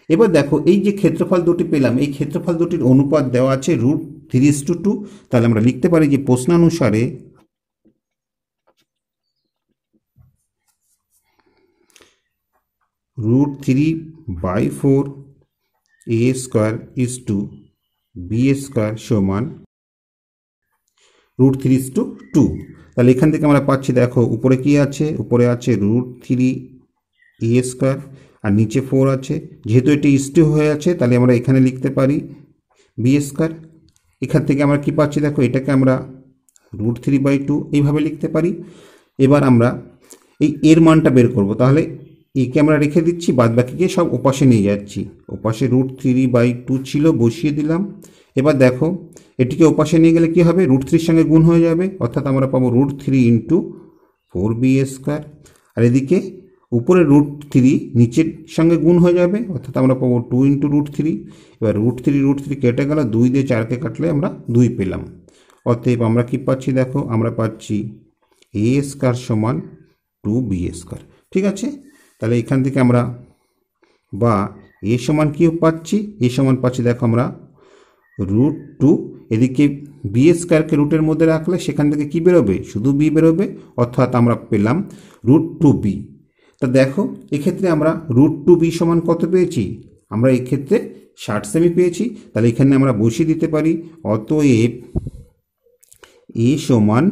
এবার দেখো এই যে ক্ষেত্রফল দুটি পেলাম, এই ক্ষেত্রফল দুটির অনুপাত দেওয়া আছে √3:2, তাহলে আমরা লিখতে পারি যে প্রশ্নানুসারে √3/4 a square is to B square সমান √3:2। তাহলে এখান থেকে আমরা পাচ্ছি, দেখো উপরে কি আছে, উপরে আছে √3 a স্কয়ার আর নিচে 4 আছে, যেহেতু এটি ইস্টু হয়ে আছে তাহলে আমরা এখানে লিখতে পারি বি স্কয়ার। এখান থেকে আমরা কি পাচ্ছি, দেখো এটাকে আমরা √3/2 এইভাবে লিখতে পারি। এবার আমরা এই এর মানটা বের করব, তাহলে একে আমরা রেখে দিচ্ছি, বাদ বাকিকে সব ওপাশে নিয়ে যাচ্ছি। ওপাশে √3/2 ছিল, বসিয়ে দিলাম। এবার দেখো এটিকে ওপাশে নিয়ে গেলে কি হবে, √3 সঙ্গে গুণ হয়ে যাবে, অর্থাৎ আমরা পাবো √3 ইন্টু 4b স্কয়ার। আর এদিকে উপরে √3 নিচের সঙ্গে গুণ হয়ে যাবে, অর্থাৎ আমরা পাবো 2 ইন্টু √3। এবার √3 কেটে গেল, 2 দিয়ে 4কে কাটলে আমরা 2 পেলাম। অতএব আমরা কি পাচ্ছি, দেখো আমরা পাচ্ছি a স্কয়ার সমান 2b স্কয়ার। ঠিক আছে, তাহলে এখান থেকে আমরা বা এ সমান কি পাচ্ছি, এ সমান পাচ্ছি দেখো আমরা √2, এদিকে বি স্কয়ারকে রুটের মধ্যে রাখলে সেখান থেকে কি বেরোবে, শুধু বি বেরোবে, অর্থাৎ আমরা পেলাম √2b। তা দেখো এক্ষেত্রে আমরা √2b সমান কত পেয়েছি, আমরা এক্ষেত্রে 60 সেমি পেয়েছি। তাহলে এখানে আমরা বসিয়ে দিতে পারি, অতএব এ সমান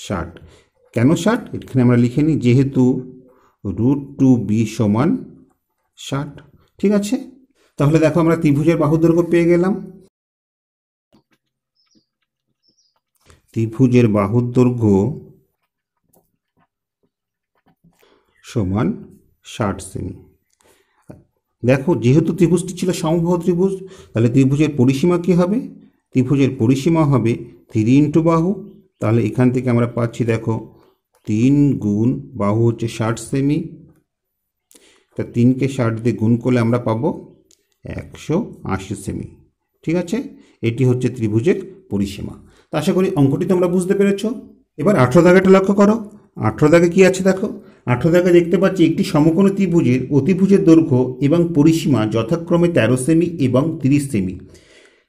60। কেন 60, এখানে আমরা লিখে নিই, যেহেতু √2b সমান 60। ঠিক আছে, তাহলে দেখো আমরা ত্রিভুজের বাহুর দৈর্ঘ্য পেয়ে গেলাম। ত্রিভুজের বাহুর দৈর্ঘ্য সমান 60 সেমি। দেখো যেহেতু ত্রিভুজটি ছিল সমবাহু ত্রিভুজ, তাহলে ত্রিভুজের পরিসীমা কি হবে, ত্রিভুজের পরিসীমা হবে 3 ইন্টু বাহু। তাহলে এখান থেকে আমরা পাচ্ছি, দেখো 3 গুণ বাহু হচ্ছে 60 সেমি, তা 3কে 60 দিয়ে গুণ করলে আমরা পাবো 180 সেমি। ঠিক আছে, এটি হচ্ছে ত্রিভুজের পরিসীমা। তা আশা করি অঙ্কটি তোমরা বুঝতে পেরেছ। এবার 18 দাগেটা লক্ষ্য করো, 18 দাগে কি আছে দেখো, 18 দাগে দেখতে পাচ্ছি একটি সমকোণী ত্রিভুজের অতিভুজের দৈর্ঘ্য এবং পরিসীমা যথাক্রমে 13 সেমি এবং 30 সেমি।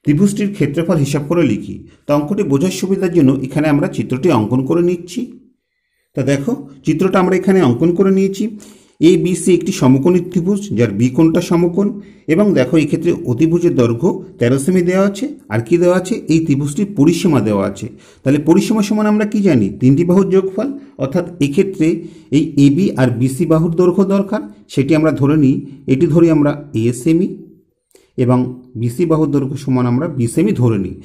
ত্রিভুজটির ক্ষেত্রফল হিসাব করে লিখি। তা অঙ্কটি বোঝার সুবিধার জন্য এখানে আমরা চিত্রটি অঙ্কন করে নিচ্ছি। তা দেখো চিত্রটা আমরা এখানে অঙ্কন করে নিয়েছি। এ বি সি একটি সমকোণী ত্রিভুজ, যার বি কোণটা সমকোণ, এবং দেখো এই ক্ষেত্রে অতিভুজের দৈর্ঘ্য 13 সেমি দেওয়া আছে। আর কি দেওয়া আছে, এই ত্রিভুজটির পরিসীমা দেওয়া আছে। তাহলে পরিসীমা সমান আমরা কি জানি, তিনটি বাহুর যোগফল, অর্থাৎ এক্ষেত্রে এই এ বি আর বিসি বাহুর দৈর্ঘ্য দরকার, সেটি আমরা ধরে নিই, এটি ধরি আমরা এ সেমি এবং বিসি বাহুর দৈর্ঘ্য সমান আমরা বি সেমি ধরে নিই।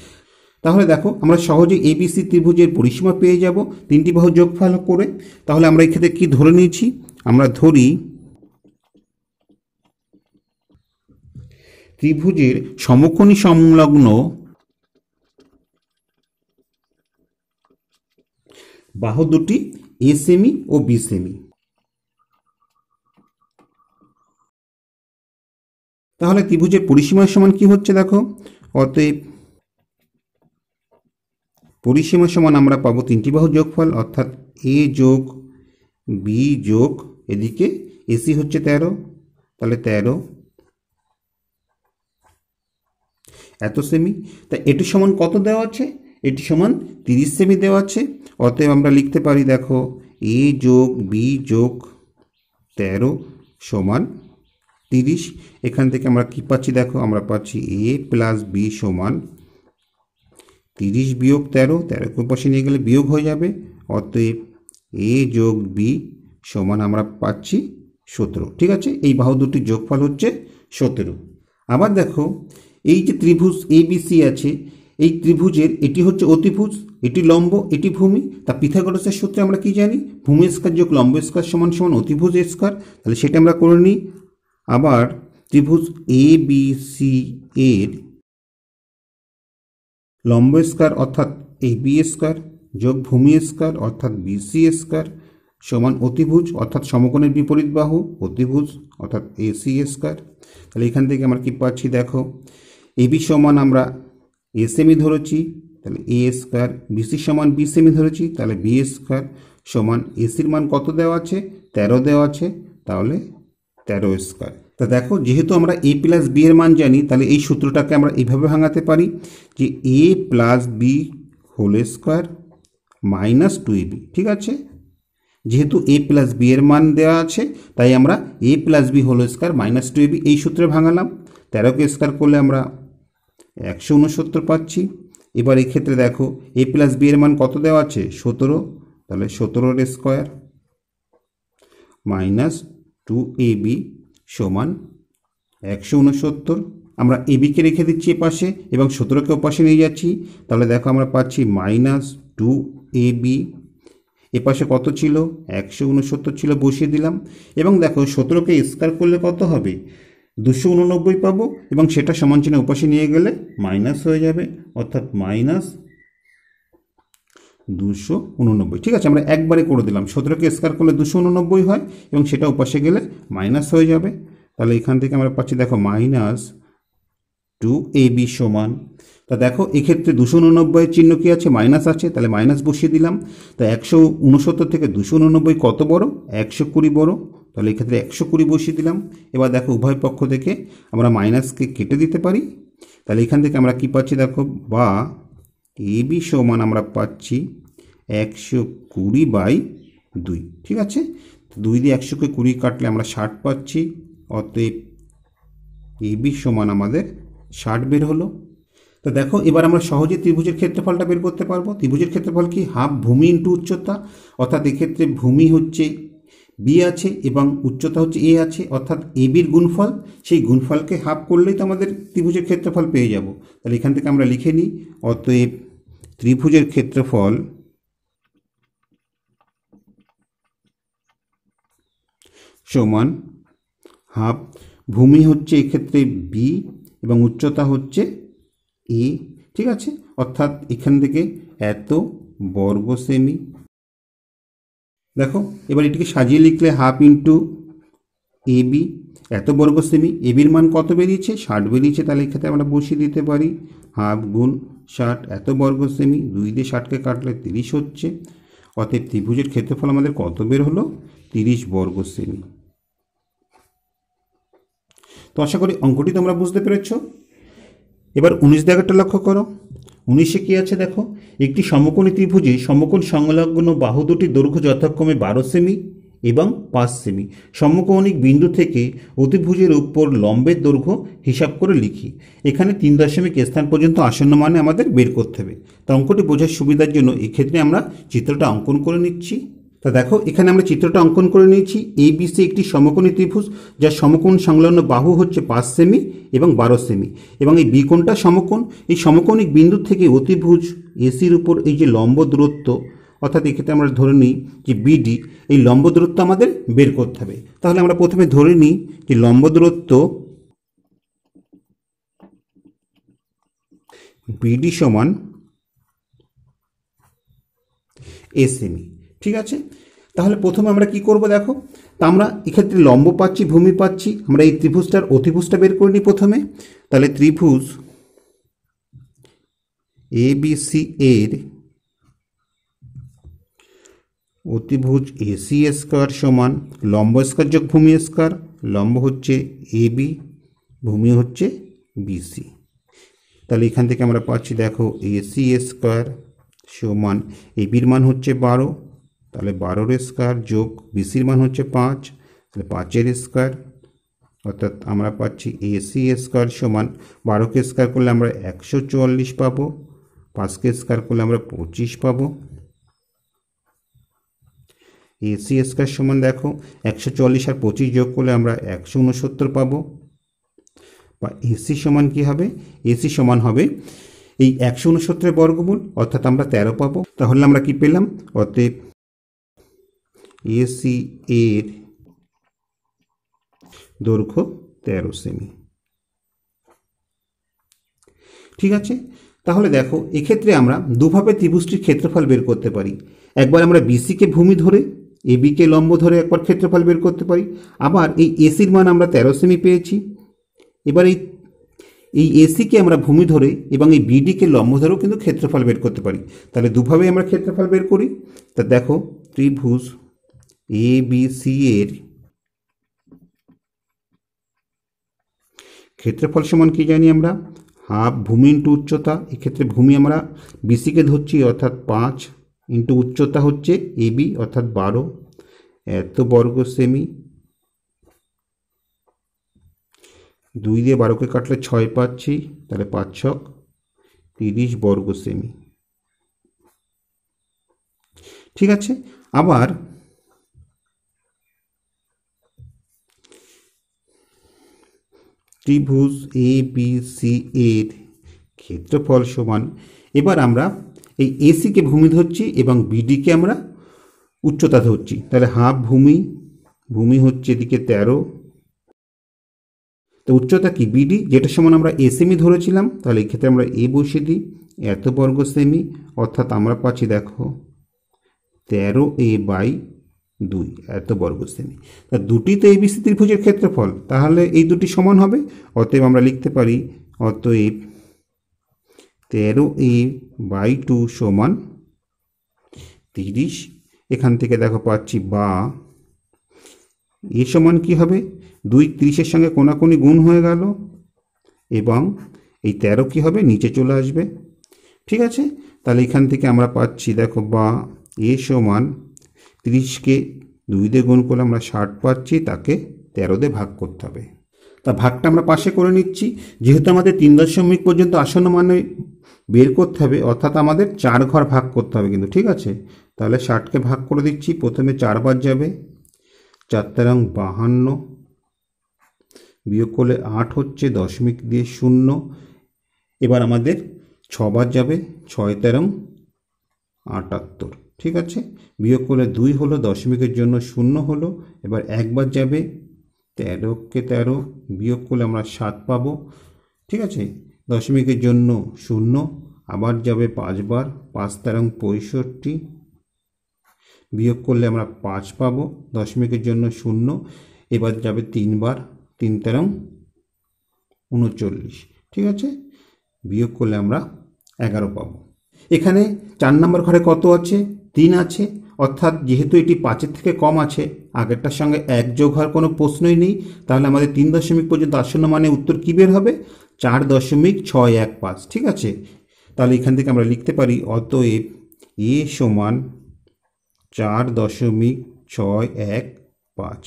তাহলে দেখো আমরা সহজে এবিসি ত্রিভুজের পরিসীমা পেয়ে যাব তিনটি বাহুর যোগফল করে। তাহলে আমরা এক্ষেত্রে কি ধরে নিয়েছি, আমরা ধরি ত্রিভুজের সমকোণী সংলগ্ন বাহু দুটি এ সেমি ও বি সেমি। তাহলে ত্রিভুজের পরিসীমার সমান কি হচ্ছে দেখো, অতএব পরিসীমা সমান আমরা পাবো তিনটি বাহুর যোগফল, অর্থাৎ এ যোগ বি যোগ এদিকে এসি হচ্ছে 13, তাহলে 13 এত সেমি। তা এটি সমান কত দেওয়া আছে, এটি সমান 30 সেমি দেওয়া আছে। অতএব আমরা লিখতে পারি, দেখো এ যোগ বি যোগ 13 সমান 30। এখান থেকে আমরা কি পাচ্ছি, দেখো আমরা পাচ্ছি এ প্লাস বি সমান 30 বিয়োগ 13, 13কে পাশে নিয়ে গেলে বিয়োগ হয়ে যাবে। অতএব এ যোগ বি সমান আমরা পাচ্ছি 17। ঠিক আছে, এই বাহু দুটির যোগফল হচ্ছে 17। আবার দেখো, এই যে ত্রিভুজ ABC আছে, এই ত্রিভুজের এটি হচ্ছে অতিভুজ, এটি লম্ব, এটি ভূমি। তা পিথাগোরাসের সূত্রে আমরা কি জানি? ভূমি স্কয়ার যোগ লম্ব স্কয়ার সমান সমান অতিভুজ স্কয়ার। তাহলে সেটা আমরা করে নিই। আবার ত্রিভুজ ABC এর লম্ব স্কয়ার অর্থাৎ AB স্কয়ার যোগ ভূমি স্কয়ার অর্থাৎ BC স্কয়ার সমান অতিভুজ অর্থাৎ সমকোণের বিপরীত বাহু অতিভুজ অর্থাৎ AC স্কয়ার। তাহলে এখান থেকে আমরা কি পাচ্ছি দেখো, AB সমান আমরা A সেমি ধরেছি, তাহলে A স্কয়ার, BC সমান B সেমি ধরেছি, তাহলে B স্কয়ার সমান ACর মান কত দেওয়া আছে? 13 দেওয়া আছে, তাহলে 13 স্কয়ার। তা দেখো, যেহেতু আমরা A প্লাস B এর মান জানি, তাহলে এই সূত্রটাকে আমরা এইভাবে ভাঙাতে পারি যে A plus B whole square minus 2AB। ঠিক আছে, যেহেতু A প্লাস B এর মান দেওয়া আছে, তাই আমরা A plus B whole square minus 2AB এই সূত্রে ভাঙালাম। 13কে স্কয়ার করলে আমরা 169 পাচ্ছি। এবার এই ক্ষেত্রে দেখো, A প্লাস B এর মান কত দেওয়া আছে? 17, তাহলে 17 স্কয়ার মাইনাস 2AB সমান 169। আমরা এবিকে রেখে দিচ্ছি এপাশে এবং 17কে ওপাশে নিয়ে যাচ্ছি, তাহলে দেখো আমরা পাচ্ছি মাইনাস 2AB। এপাশে কত ছিল? 169 ছিল, বসিয়ে দিলাম। এবং দেখো 17কে স্কয়ার করলে কত হবে? 289 পাবো, এবং সেটা সমান চিহ্ন ওপাশে নিয়ে গেলে মাইনাস হয়ে যাবে, অর্থাৎ মাইনাস 289। ঠিক আছে, আমরা একবারে করে দিলাম। 17কে স্কয়ার করলে 289 হয় এবং সেটা ওপাশে গেলে মাইনাস হয়ে যাবে। তাহলে এখান থেকে আমরা পাচ্ছি দেখো মাইনাস 2AB সমান, তা দেখো এক্ষেত্রে 289 চিহ্ন কি আছে? মাইনাস আছে, তাহলে মাইনাস বসিয়ে দিলাম। তা 169 থেকে 289 কত বড়? 120 বড়, তাহলে এক্ষেত্রে 120 বসিয়ে দিলাম। এবার দেখো উভয় পক্ষ থেকে আমরা মাইনাসকে কেটে দিতে পারি। তাহলে এখান থেকে আমরা কি পাচ্ছি দেখো, বা AB সমান আমরা পাচ্ছি 120/2। ঠিক আছে, 2 দিয়ে 100কে 20 কাটলে আমরা 60 পাচ্ছি, অতএব AB সমান আমাদের 60 বের হলো। তো দেখো, এবার আমরা সহজে ত্রিভুজের ক্ষেত্রফলটা বের করতে পারবো। ত্রিভুজের ক্ষেত্রফল কি? হাফ ভূমি ইন্টু উচ্চতা, অর্থাৎ এক্ষেত্রে ভূমি হচ্ছে B আছে এবং উচ্চতা হচ্ছে A আছে, অর্থাৎ ABর গুণফল। সেই গুণফলকে হাফ করলেই তো আমাদের ত্রিভুজের ক্ষেত্রফল পেয়ে যাব। তাহলে এখান থেকে আমরা লিখে নিই, অতএব ত্রিভুজের ক্ষেত্রফল সমান হাফ ভূমি হচ্ছে এক্ষেত্রে B এবং উচ্চতা হচ্ছে A। ঠিক আছে, অর্থাৎ এখান থেকে এত বর্গ সেমি। দেখো, এবার এটিকে সাজিয়ে লিখলে হাফ ইন্টু AB এত বর্গ সেমি। এবির মান কত বেরিয়েছে? 60 বেরিয়েছে, তাহলে এক্ষেত্রে আমরা বসিয়ে দিতে পারি হাফ গুণ 60 এত বর্গ সেমি। 2 দিয়ে 60কে কাটলে 30 হচ্ছে, অতএব ত্রিভুজের ক্ষেত্রফল আমাদের কত বের হলো? 30 বর্গ সেমি। তো আশা করি অঙ্কটি তোমরা বুঝতে পেরেছ। এবার 19 দাগেরটা লক্ষ্য করো। 19-এ কি আছে দেখো, একটি সমকোণী ত্রিভুজে সমকোণ সংলগ্ন বাহু দুটির দৈর্ঘ্য যথাক্রমে 12 সেমি এবং 5 সেমি। সমকৌণিক বিন্দু থেকে অতিভুজের উপর লম্বের দৈর্ঘ্য হিসাব করে লিখি। এখানে 3 দশমিক স্থান পর্যন্ত আসন্ন মানে আমাদের বের করতে হবে। তা অঙ্কটি বোঝার সুবিধার জন্য এক্ষেত্রে আমরা চিত্রটা অঙ্কন করে নিচ্ছি। তা দেখো, এখানে আমরা চিত্রটা অঙ্কন করে নিয়েছি। ABC একটি সমকোণী ত্রিভুজ, যার সমকোণ সংলগ্ন বাহু হচ্ছে 5 সেমি এবং 12 সেমি, এবং এই বিকোণটা সমকোণ। এই সমকৌণিক বিন্দু থেকে অতিভুজ এসির উপর এই যে লম্ব দূরত্ব, অর্থাৎ এক্ষেত্রে আমরা ধরে নিই যে BD, এই লম্ব দূরত্ব আমাদের বের করতে হবে। তাহলে আমরা প্রথমে ধরে নিই যে লম্ব দূরত্ব BD সমান A সেমি। ঠিক আছে, তাহলে প্রথমে আমরা কি করব দেখো, তা আমরা এক্ষেত্রে লম্ব পাচ্ছি, ভূমি পাচ্ছি, আমরা এই ত্রিভুজটার অতিভুজটা বের করে নিই প্রথমে। তাহলে ত্রিভুজ ABC এর অতিভুজ AC স্কয়ার সমান লম্ব স্কয়ার যোগ ভূমি স্কয়ার। লম্ব হচ্ছে AB, ভূমি হচ্ছে BC। তাহলে এখান থেকে আমরা পাচ্ছি দেখো AC স্কয়ার সমান ABর মান হচ্ছে 12, তাহলে 12 স্কয়ার যোগ BCর মান হচ্ছে 5, তাহলে 5 স্কয়ার, অর্থাৎ আমরা পাচ্ছি AC স্কয়ার সমান 12কে স্কয়ার করলে আমরা 144 পাবো, 5কে স্কয়ার করলে আমরা 25 পাবো। AC স্কয়ার সমান দেখো 140 আর 25 যোগ করলে আমরা 169 পাবো, বা AC সমান কি হবে, AC সমান হবে এই 169 বর্গমূল, অর্থাৎ আমরা 13 পাবো। তাহলে আমরা কি পেলাম, অতএব AC এর দৈর্ঘ্য 13 সেমি। ঠিক আছে, তাহলে দেখো এক্ষেত্রে আমরা দুভাবে ত্রিভুজটির ক্ষেত্রফল বের করতে পারি। একবার আমরা বিসিকে ভূমি ধরে এবিকে লম্ব ধরে একবার ক্ষেত্রফল বের করতে পারি, আবার এই এসির মান আমরা 13 সেমি পেয়েছি, এবার এই এসিকে আমরা ভূমি ধরে এবং এই বিডিকে লম্ব ধরেও কিন্তু ক্ষেত্রফল বের করতে পারি। তাহলে দুভাবেই আমরা ক্ষেত্রফল বের করি। তা দেখো ত্রিভুজ এ বি সি এর ক্ষেত্রফল সমান কি জানি আমরা, হাফ ভূমি ইন্টু উচ্চতা। এক্ষেত্রে ভূমি আমরা বিসিকে ধরছি, অর্থাৎ 5 ইন্টু উচ্চতা হচ্ছে এবি অর্থাৎ 12 এত বর্গ সেমি। 2 দিয়ে 12কে কাটলে 6 পাচ্ছি, তাহলে 5 ছক 30 বর্গ সেমি। ঠিক আছে, আবার ত্রিভুজ এ বি সি এর ক্ষেত্রফল সমান, এবার আমরা এই এসিকে ভূমি ধরছি এবং বিডিকে আমরা উচ্চতা ধরছি, তাহলে হাফ ভূমি হচ্ছে এদিকে 13, তো উচ্চতা কি বিডি, যেটা সমান আমরা এ সেমি ধরেছিলাম, তাহলে এই ক্ষেত্রে আমরা এ বসিয়ে দিই এত বর্গ সেমি, অর্থাৎ আমরা পাচ্ছি দেখো 13a/2 এত বর্গ সেমি। তা দুটি তো এবিসি ত্রিভুজের ক্ষেত্রফল, তাহলে এই দুটি সমান হবে। অতএব আমরা লিখতে পারি অতএব 13a/2 সমান 30। এখান থেকে দেখো পাচ্ছি বা এ সমান কি হবে, 2 30-এর সঙ্গে কোনাকুনি গুণ হয়ে গেল এবং এই 13 কি হবে নিচে চলে আসবে। ঠিক আছে, তাহলে এখান থেকে আমরা পাচ্ছি দেখো বা এ সমান 30কে 2 দিয়ে গুণ করলে আমরা 60 পাচ্ছি, তাকে 13 দিয়ে ভাগ করতে হবে। তা ভাগটা আমরা পাশে করে নিচ্ছি, যেহেতু আমাদের 3 দশমিক পর্যন্ত আসন্ন মানে বের করতে হবে, অর্থাৎ আমাদের 4 ঘর ভাগ করতে হবে কিন্তু। ঠিক আছে, তাহলে 60কে ভাগ করে দিচ্ছি, প্রথমে 4 বার যাবে, 4 তেরং 52, বিয়োগ করলে 8 হচ্ছে, দশমিক দিয়ে 0। এবার আমাদের 6 বার যাবে, 6 তেরং 78। ঠিক আছে, বিয়োগ করলে 2 হলো, দশমিকের জন্য 0 হলো। এবার একবার যাবে, 13কে 13 বিয়োগ করলে আমরা 7 পাবো। ঠিক আছে, দশমিকের জন্য 0, আবার যাবে 5 বার, 5 তেরং 65 বিয়োগ করলে আমরা 5 পাবো, দশমিকের জন্য 0। এবার যাবে 3 বার, 3 তেরং 39। ঠিক আছে, বিয়োগ করলে আমরা 11 পাবো। এখানে 4 নম্বর ঘরে কত আছে, 3 আছে, অর্থাৎ যেহেতু এটি 5-এর থেকে কম আছে, আগেরটার সঙ্গে 1 যোগ হওয়ার কোনো প্রশ্নই নেই, তাহলে আমাদের 3 দশমিক পর্যন্ত আসন্ন মানে উত্তর কী বের হবে, 4.615। ঠিক আছে, তাহলে এখান থেকে আমরা লিখতে পারি অতএব এ সমান 4.615।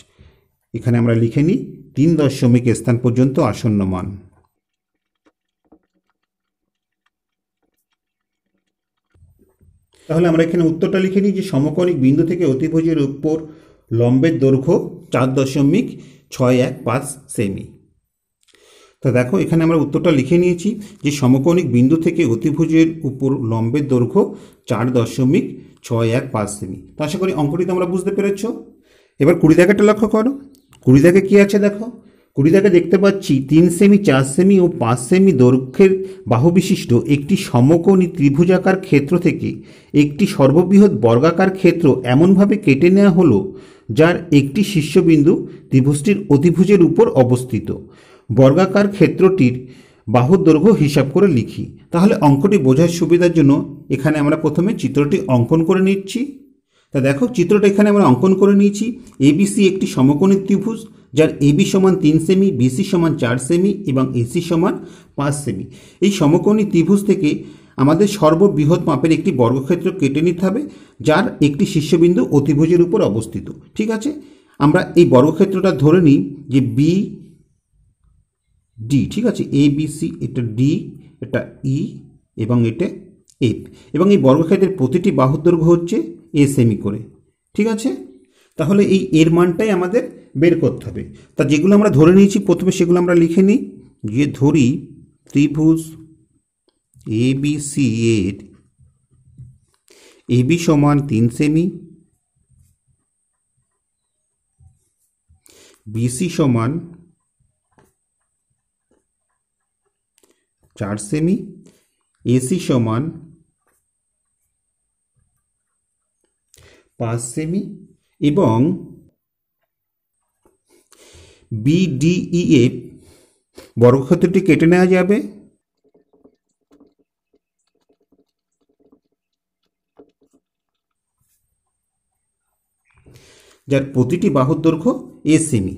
এখানে আমরা লিখে নিই 3 দশমিক স্থান পর্যন্ত আসন্ন মান। তাহলে আমরা এখানে উত্তরটা লিখে নিই যে সমকোণিক বিন্দু থেকে অতিভুজের উপর লম্বের দৈর্ঘ্য 4.615 সেমি। তো দেখো এখানে আমরা উত্তরটা লিখে নিয়েছি যে সমকোণিক বিন্দু থেকে অতিভুজের উপর লম্বের দৈর্ঘ্য 4.615 সেমি। তো আশা করি অঙ্কটি তোমরা বুঝতে পেরেছ। এবার 20 দাগেরটা লক্ষ্য করো, 20 দাগে কী আছে দেখো, 20 দাগে দেখতে পাচ্ছি 3 সেমি 4 সেমি ও 5 সেমি দৈর্ঘ্যের বাহু বিশিষ্ট একটি সমকোণী ত্রিভুজাকার ক্ষেত্র থেকে একটি সর্ববৃহৎ বর্গাকার ক্ষেত্র এমনভাবে কেটে নেওয়া হলো যার একটি শীর্ষবিন্দু ত্রিভুজটির অতিভুজের উপর অবস্থিত। বর্গাকার ক্ষেত্রটির বাহুর দৈর্ঘ্য হিসাব করে লিখি। তাহলে অঙ্কটি বোঝার সুবিধার জন্য এখানে আমরা প্রথমে চিত্রটি অঙ্কন করে নিচ্ছি। তা দেখো চিত্রটা এখানে আমরা অঙ্কন করে নিয়েছি। এবিসি একটি সমকোণী ত্রিভুজ যার এবি সমান 3 সেমি, বিসি সমান 4 সেমি এবং এসি সমান 5 সেমি। এই সমকোণী ত্রিভুজ থেকে আমাদের সর্ববৃহৎ মাপের একটি বর্গক্ষেত্র কেটে নিতে হবে যার একটি শীর্ষবিন্দু অতিভুজের উপর অবস্থিত। ঠিক আছে, আমরা এই বর্গক্ষেত্রটা ধরে নিই যে বি ডি। ঠিক আছে, এ বি সি, এটা ডি, এটা ই এবং এটা এফ, এবং এই বর্গক্ষেত্রের প্রতিটি বাহুর দৈর্ঘ্য হচ্ছে এ সেমি করে। ঠিক আছে, তাহলে এই এর মানটাই আমাদের বের করতে হবে। তা যেগুলো আমরা ধরে নিয়েছি প্রথমে সেগুলো আমরা লিখে নিই। যে ধরি ত্রিভুজ এ বি সি এর এবি সমান 3 সেমি, বিসি সমান 4 সেমি, এসি সমান 5 সেমি এবং বিডিইএফ বর্গক্ষেত্রটি কেটে নেওয়া যাবে যার প্রতিটি বাহুর দৈর্ঘ্য এ সেমি।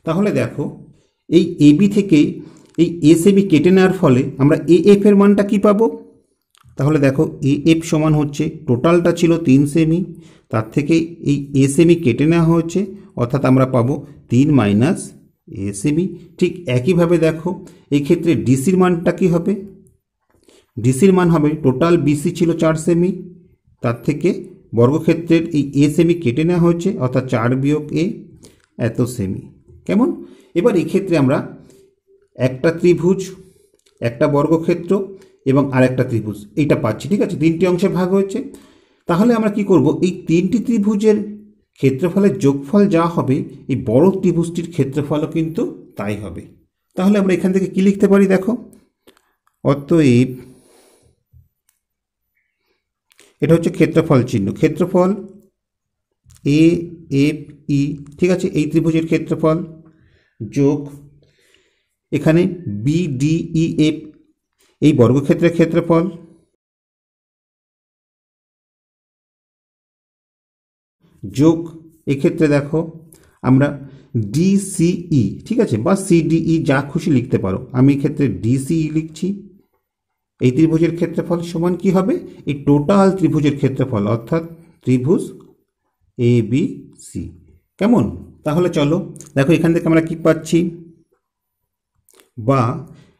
তাহলে দেখো এই এবি থেকে এই এ সেমি কেটে নেওয়ার ফলে আমরা এএফ এর মানটা কি পাবো? তাহলে দেখো এএফ সমান হচ্ছে টোটালটা ছিল 3 সেমি, তার থেকে এই এ সেমি কেটে নেওয়া হয়েছে, অর্থাৎ আমরা পাবো 3 মাইনাস এ সেমি। ঠিক একইভাবে দেখো এই ক্ষেত্রে ডিসির মানটা কি হবে? ডিসির মান হবে টোটাল বিসি ছিল 4 সেমি, তার থেকে বর্গক্ষেত্রের এই এ সেমি কেটে নেওয়া হয়েছে, অর্থাৎ 4 বিয়োগ এ এত সেমি। কেমন? এবার এই ক্ষেত্রে আমরা একটা ত্রিভুজ, একটা বর্গক্ষেত্র এবং আরেকটা ত্রিভুজ এইটা পাচ্ছি, ঠিক আছে? 3টি অংশে ভাগ হয়েছে। তাহলে আমরা কি করব? এই 3টি ত্রিভুজের ক্ষেত্রফলের যোগফল যা হবে এই বড় ত্রিভুজটির ক্ষেত্রফলও কিন্তু তাই হবে। তাহলে আমরা এখান থেকে কি লিখতে পারি দেখো, অতএব এটা হচ্ছে ক্ষেত্রফল চিহ্ন, ক্ষেত্রফল এ এফ ই, ঠিক আছে, এই ত্রিভুজের ক্ষেত্রফল যোগ এখানে বিডিইএফ এই বর্গক্ষেত্রের ক্ষেত্রফল যোগ এক্ষেত্রে দেখো আমরা ডিসিই, ঠিক আছে, বা সিডিই যা খুশি লিখতে পারো, আমি এক্ষেত্রে ডিসিই লিখছি। এই ত্রিভুজের ক্ষেত্রফল সমান কি হবে? এই টোটাল ত্রিভুজের ক্ষেত্রফল, অর্থাৎ ত্রিভুজ এ বি সি। কেমন? তাহলে চলো দেখো এখান থেকে আমরা কি পাচ্ছি, বা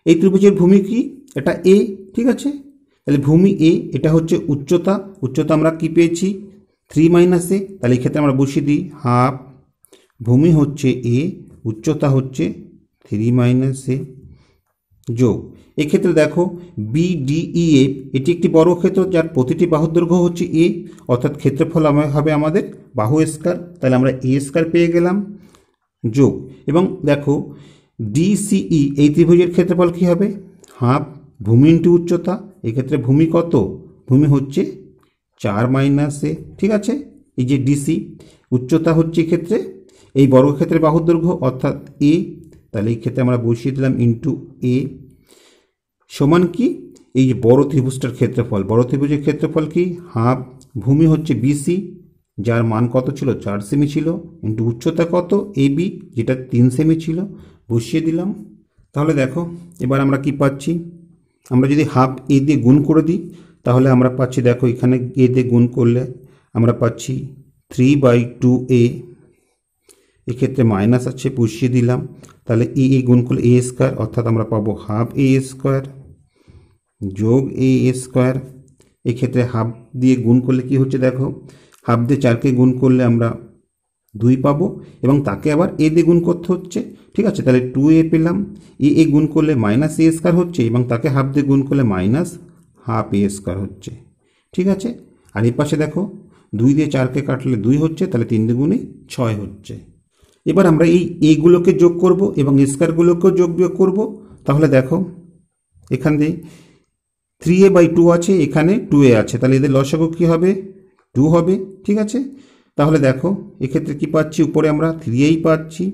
এই ত্রিভুজের ভূমি কি? এটা এ, ঠিক আছে, তাহলে ভূমি এ, এটা হচ্ছে উচ্চতা, উচ্চতা আমরা কি পেয়েছি? 3 মাইনাস এ, তাহলে এই ক্ষেত্রে আমরা বসিয়ে দিই হাফ, ভূমি হচ্ছে এ, উচ্চতা হচ্ছে 3 মাইনাস এ, যোগ এক্ষেত্রে দেখো বিডিইএফ এটি একটি বর্গক্ষেত্র যার প্রতিটি বাহুর দৈর্ঘ্য হচ্ছে এ, অর্থাৎ ক্ষেত্রফল হবে আমাদের বাহু স্কয়ার, তাহলে আমরা এ স্কয়ার পেয়ে গেলাম, যোগ এবং দেখো ডিসিই এই ত্রিভুজের ক্ষেত্রফল কি হবে? হাফ ভূমি ইন্টু উচ্চতা, এক্ষেত্রে ভূমি কত? ভূমি হচ্ছে 4 মাইনাস এ, ঠিক আছে। এই যে ডিসি উচ্চতা হচ্ছে এক্ষেত্রে এই বর্গক্ষেত্রের বাহুর দৈর্ঘ্য অর্থাৎ এ, তাহলে এই ক্ষেত্রে আমরা বসিয়ে দিলাম ইন্টু এ সমান কি? এই যে বড় ত্রিভুজটার ক্ষেত্রফল, বড় ত্রিভুজের ক্ষেত্রফল কি? হাফ, ভূমি হচ্ছে বিসি যার মান কত ছিল? 4 সেমি ছিল, ইন্টু উচ্চতা কত? এবি যেটা 3 সেমি ছিল, বসিয়ে দিলাম। তাহলে দেখো এবার আমরা কি পাচ্ছি, আমরা যদি হাফ এ দিয়ে গুণ করে দিই তাহলে আমরা পাচ্ছি, দেখো এখানে এ দিয়ে গুণ করলে আমরা পাচ্ছি 3/2 এ, এক্ষেত্রে মাইনাস আছে বসিয়ে দিলাম, তাহলে এ গুণ করলে এ স্কয়ার, অর্থাৎ আমরা পাবো হাফ এ স্কয়ার যোগ এ স্কয়ার। এক্ষেত্রে হাফ দিয়ে গুণ করলে কি হচ্ছে দেখো, হাফ দিয়ে 4কে গুণ করলে আমরা 2 পাবো এবং তাকে আবার এ দিয়ে গুণ করতে হচ্ছে, ঠিক আছে, তাহলে 2a পেলাম। এ গুণ করলে মাইনাস এ স্কয়ার হচ্ছে এবং তাকে হাফ দিয়ে গুণ করলে মাইনাস হাফ এ স্কয়ার হচ্ছে, ঠিক আছে। আর এই পাশে দেখো 2 দিয়ে 4কে কাটলে 2 হচ্ছে, তাহলে 3 দুগুণে 6 হচ্ছে। এবার আমরা এই এগুলোকে যোগ করব এবং স্কয়ারগুলোকেও যোগ বিয়োগ করব। তাহলে দেখো এখান দিয়ে 3a/2 আছে, এখানে 2a আছে, তাহলে এদের লসাগু কী হবে? 2 হবে, ঠিক আছে। তাহলে দেখো এক্ষেত্রে কি পাচ্ছি, উপরে আমরা 3a পাচ্ছি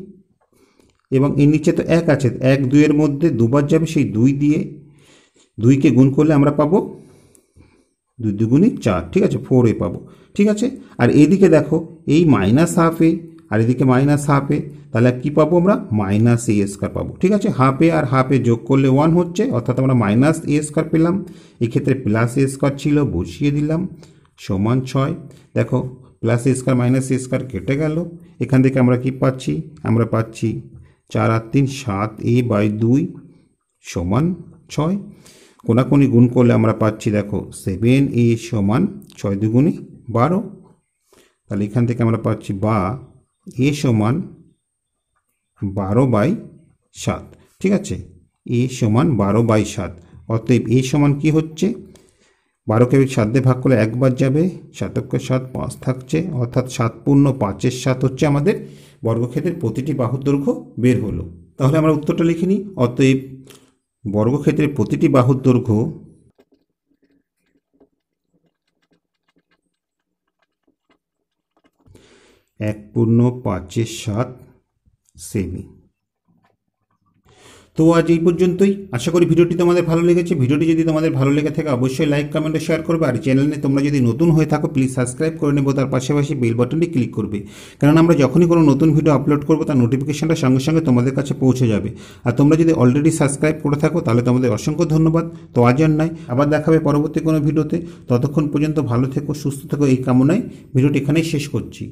এবং এর নিচে তো 1 আছে, 1 2 এর মধ্যে দুবার যাবে, সেই 2 দিয়ে 2কে গুণ করলে আমরা পাবো 2 দুগুণে 4, ঠিক আছে, 4a পাবো, ঠিক আছে। আর এদিকে দেখো এই মাইনাস হাফ এ আর এদিকে মাইনাস হাফ এ, তাহলে কি পাবো আমরা? মাইনাস এ স্কয়ার পাবো, ঠিক আছে। হাফ এ আর হাফ এ যোগ করলে 1 হচ্ছে, অর্থাৎ আমরা মাইনাস এ স্কয়ার পেলাম। এক্ষেত্রে প্লাস এ স্কয়ার ছিল, বসিয়ে দিলাম সমান 6। দেখো প্লাস এ স্কয়ার মাইনাস এ স্কয়ার কেটে গেল, এখান থেকে আমরা কি পাচ্ছি? আমরা পাচ্ছি 4 আর 3 7a/2 সমান 6। কোনাকুনি গুণ করলে আমরা পাচ্ছি দেখো 7a সমান 6 দুগুণে 12। তাহলে এখান থেকে আমরা পাচ্ছি বা a সমান 12/7। ঠিক আছে, a সমান 12/7। অতএব a সমান কি হচ্ছে, 12কে 7 দিয়ে ভাগ করলে একবার যাবে, 7 5 থাকছে, অর্থাৎ 7 পূর্ণ 5-এর 7 হচ্ছে আমাদের বর্গক্ষেত্রের প্রতিটি বাহুর দৈর্ঘ্য বের হলো। তাহলে আমরা উত্তরটা লিখে নিই। অতএব বর্গক্ষেত্রের প্রতিটি বাহুর দৈর্ঘ্য 1 পূর্ণ 5-এর 7 সেমি। তো আজ এই পর্যন্তই। আশা করি ভিডিওটি তোমাদের ভালো লেগেছে। ভিডিওটি যদি তোমাদের ভালো লেগে থাকে অবশ্যই লাইক, কমেন্ট ও শেয়ার করবে। আর চ্যানেলে তোমরা যদি নতুন হয়ে থাকো প্লিজ সাবস্ক্রাইব করে নেবো, তার পাশাপাশি বেল বাটনটি ক্লিক করবে, কারণ আমরা যখনই কোনো নতুন ভিডিও আপলোড করবো তার নোটিফিকেশনটা সঙ্গে সঙ্গে তোমাদের কাছে পৌঁছে যাবে। আর তোমরা যদি অলরেডি সাবস্ক্রাইব করে থাকো তাহলে তোমাদের অসংখ্য ধন্যবাদ। তো আজ আর নয়, আবার দেখাবে পরবর্তী কোনো ভিডিওতে। ততক্ষণ পর্যন্ত ভালো থেকো, সুস্থ থেকো এই কামনায় ভিডিওটি এখানেই শেষ করছি।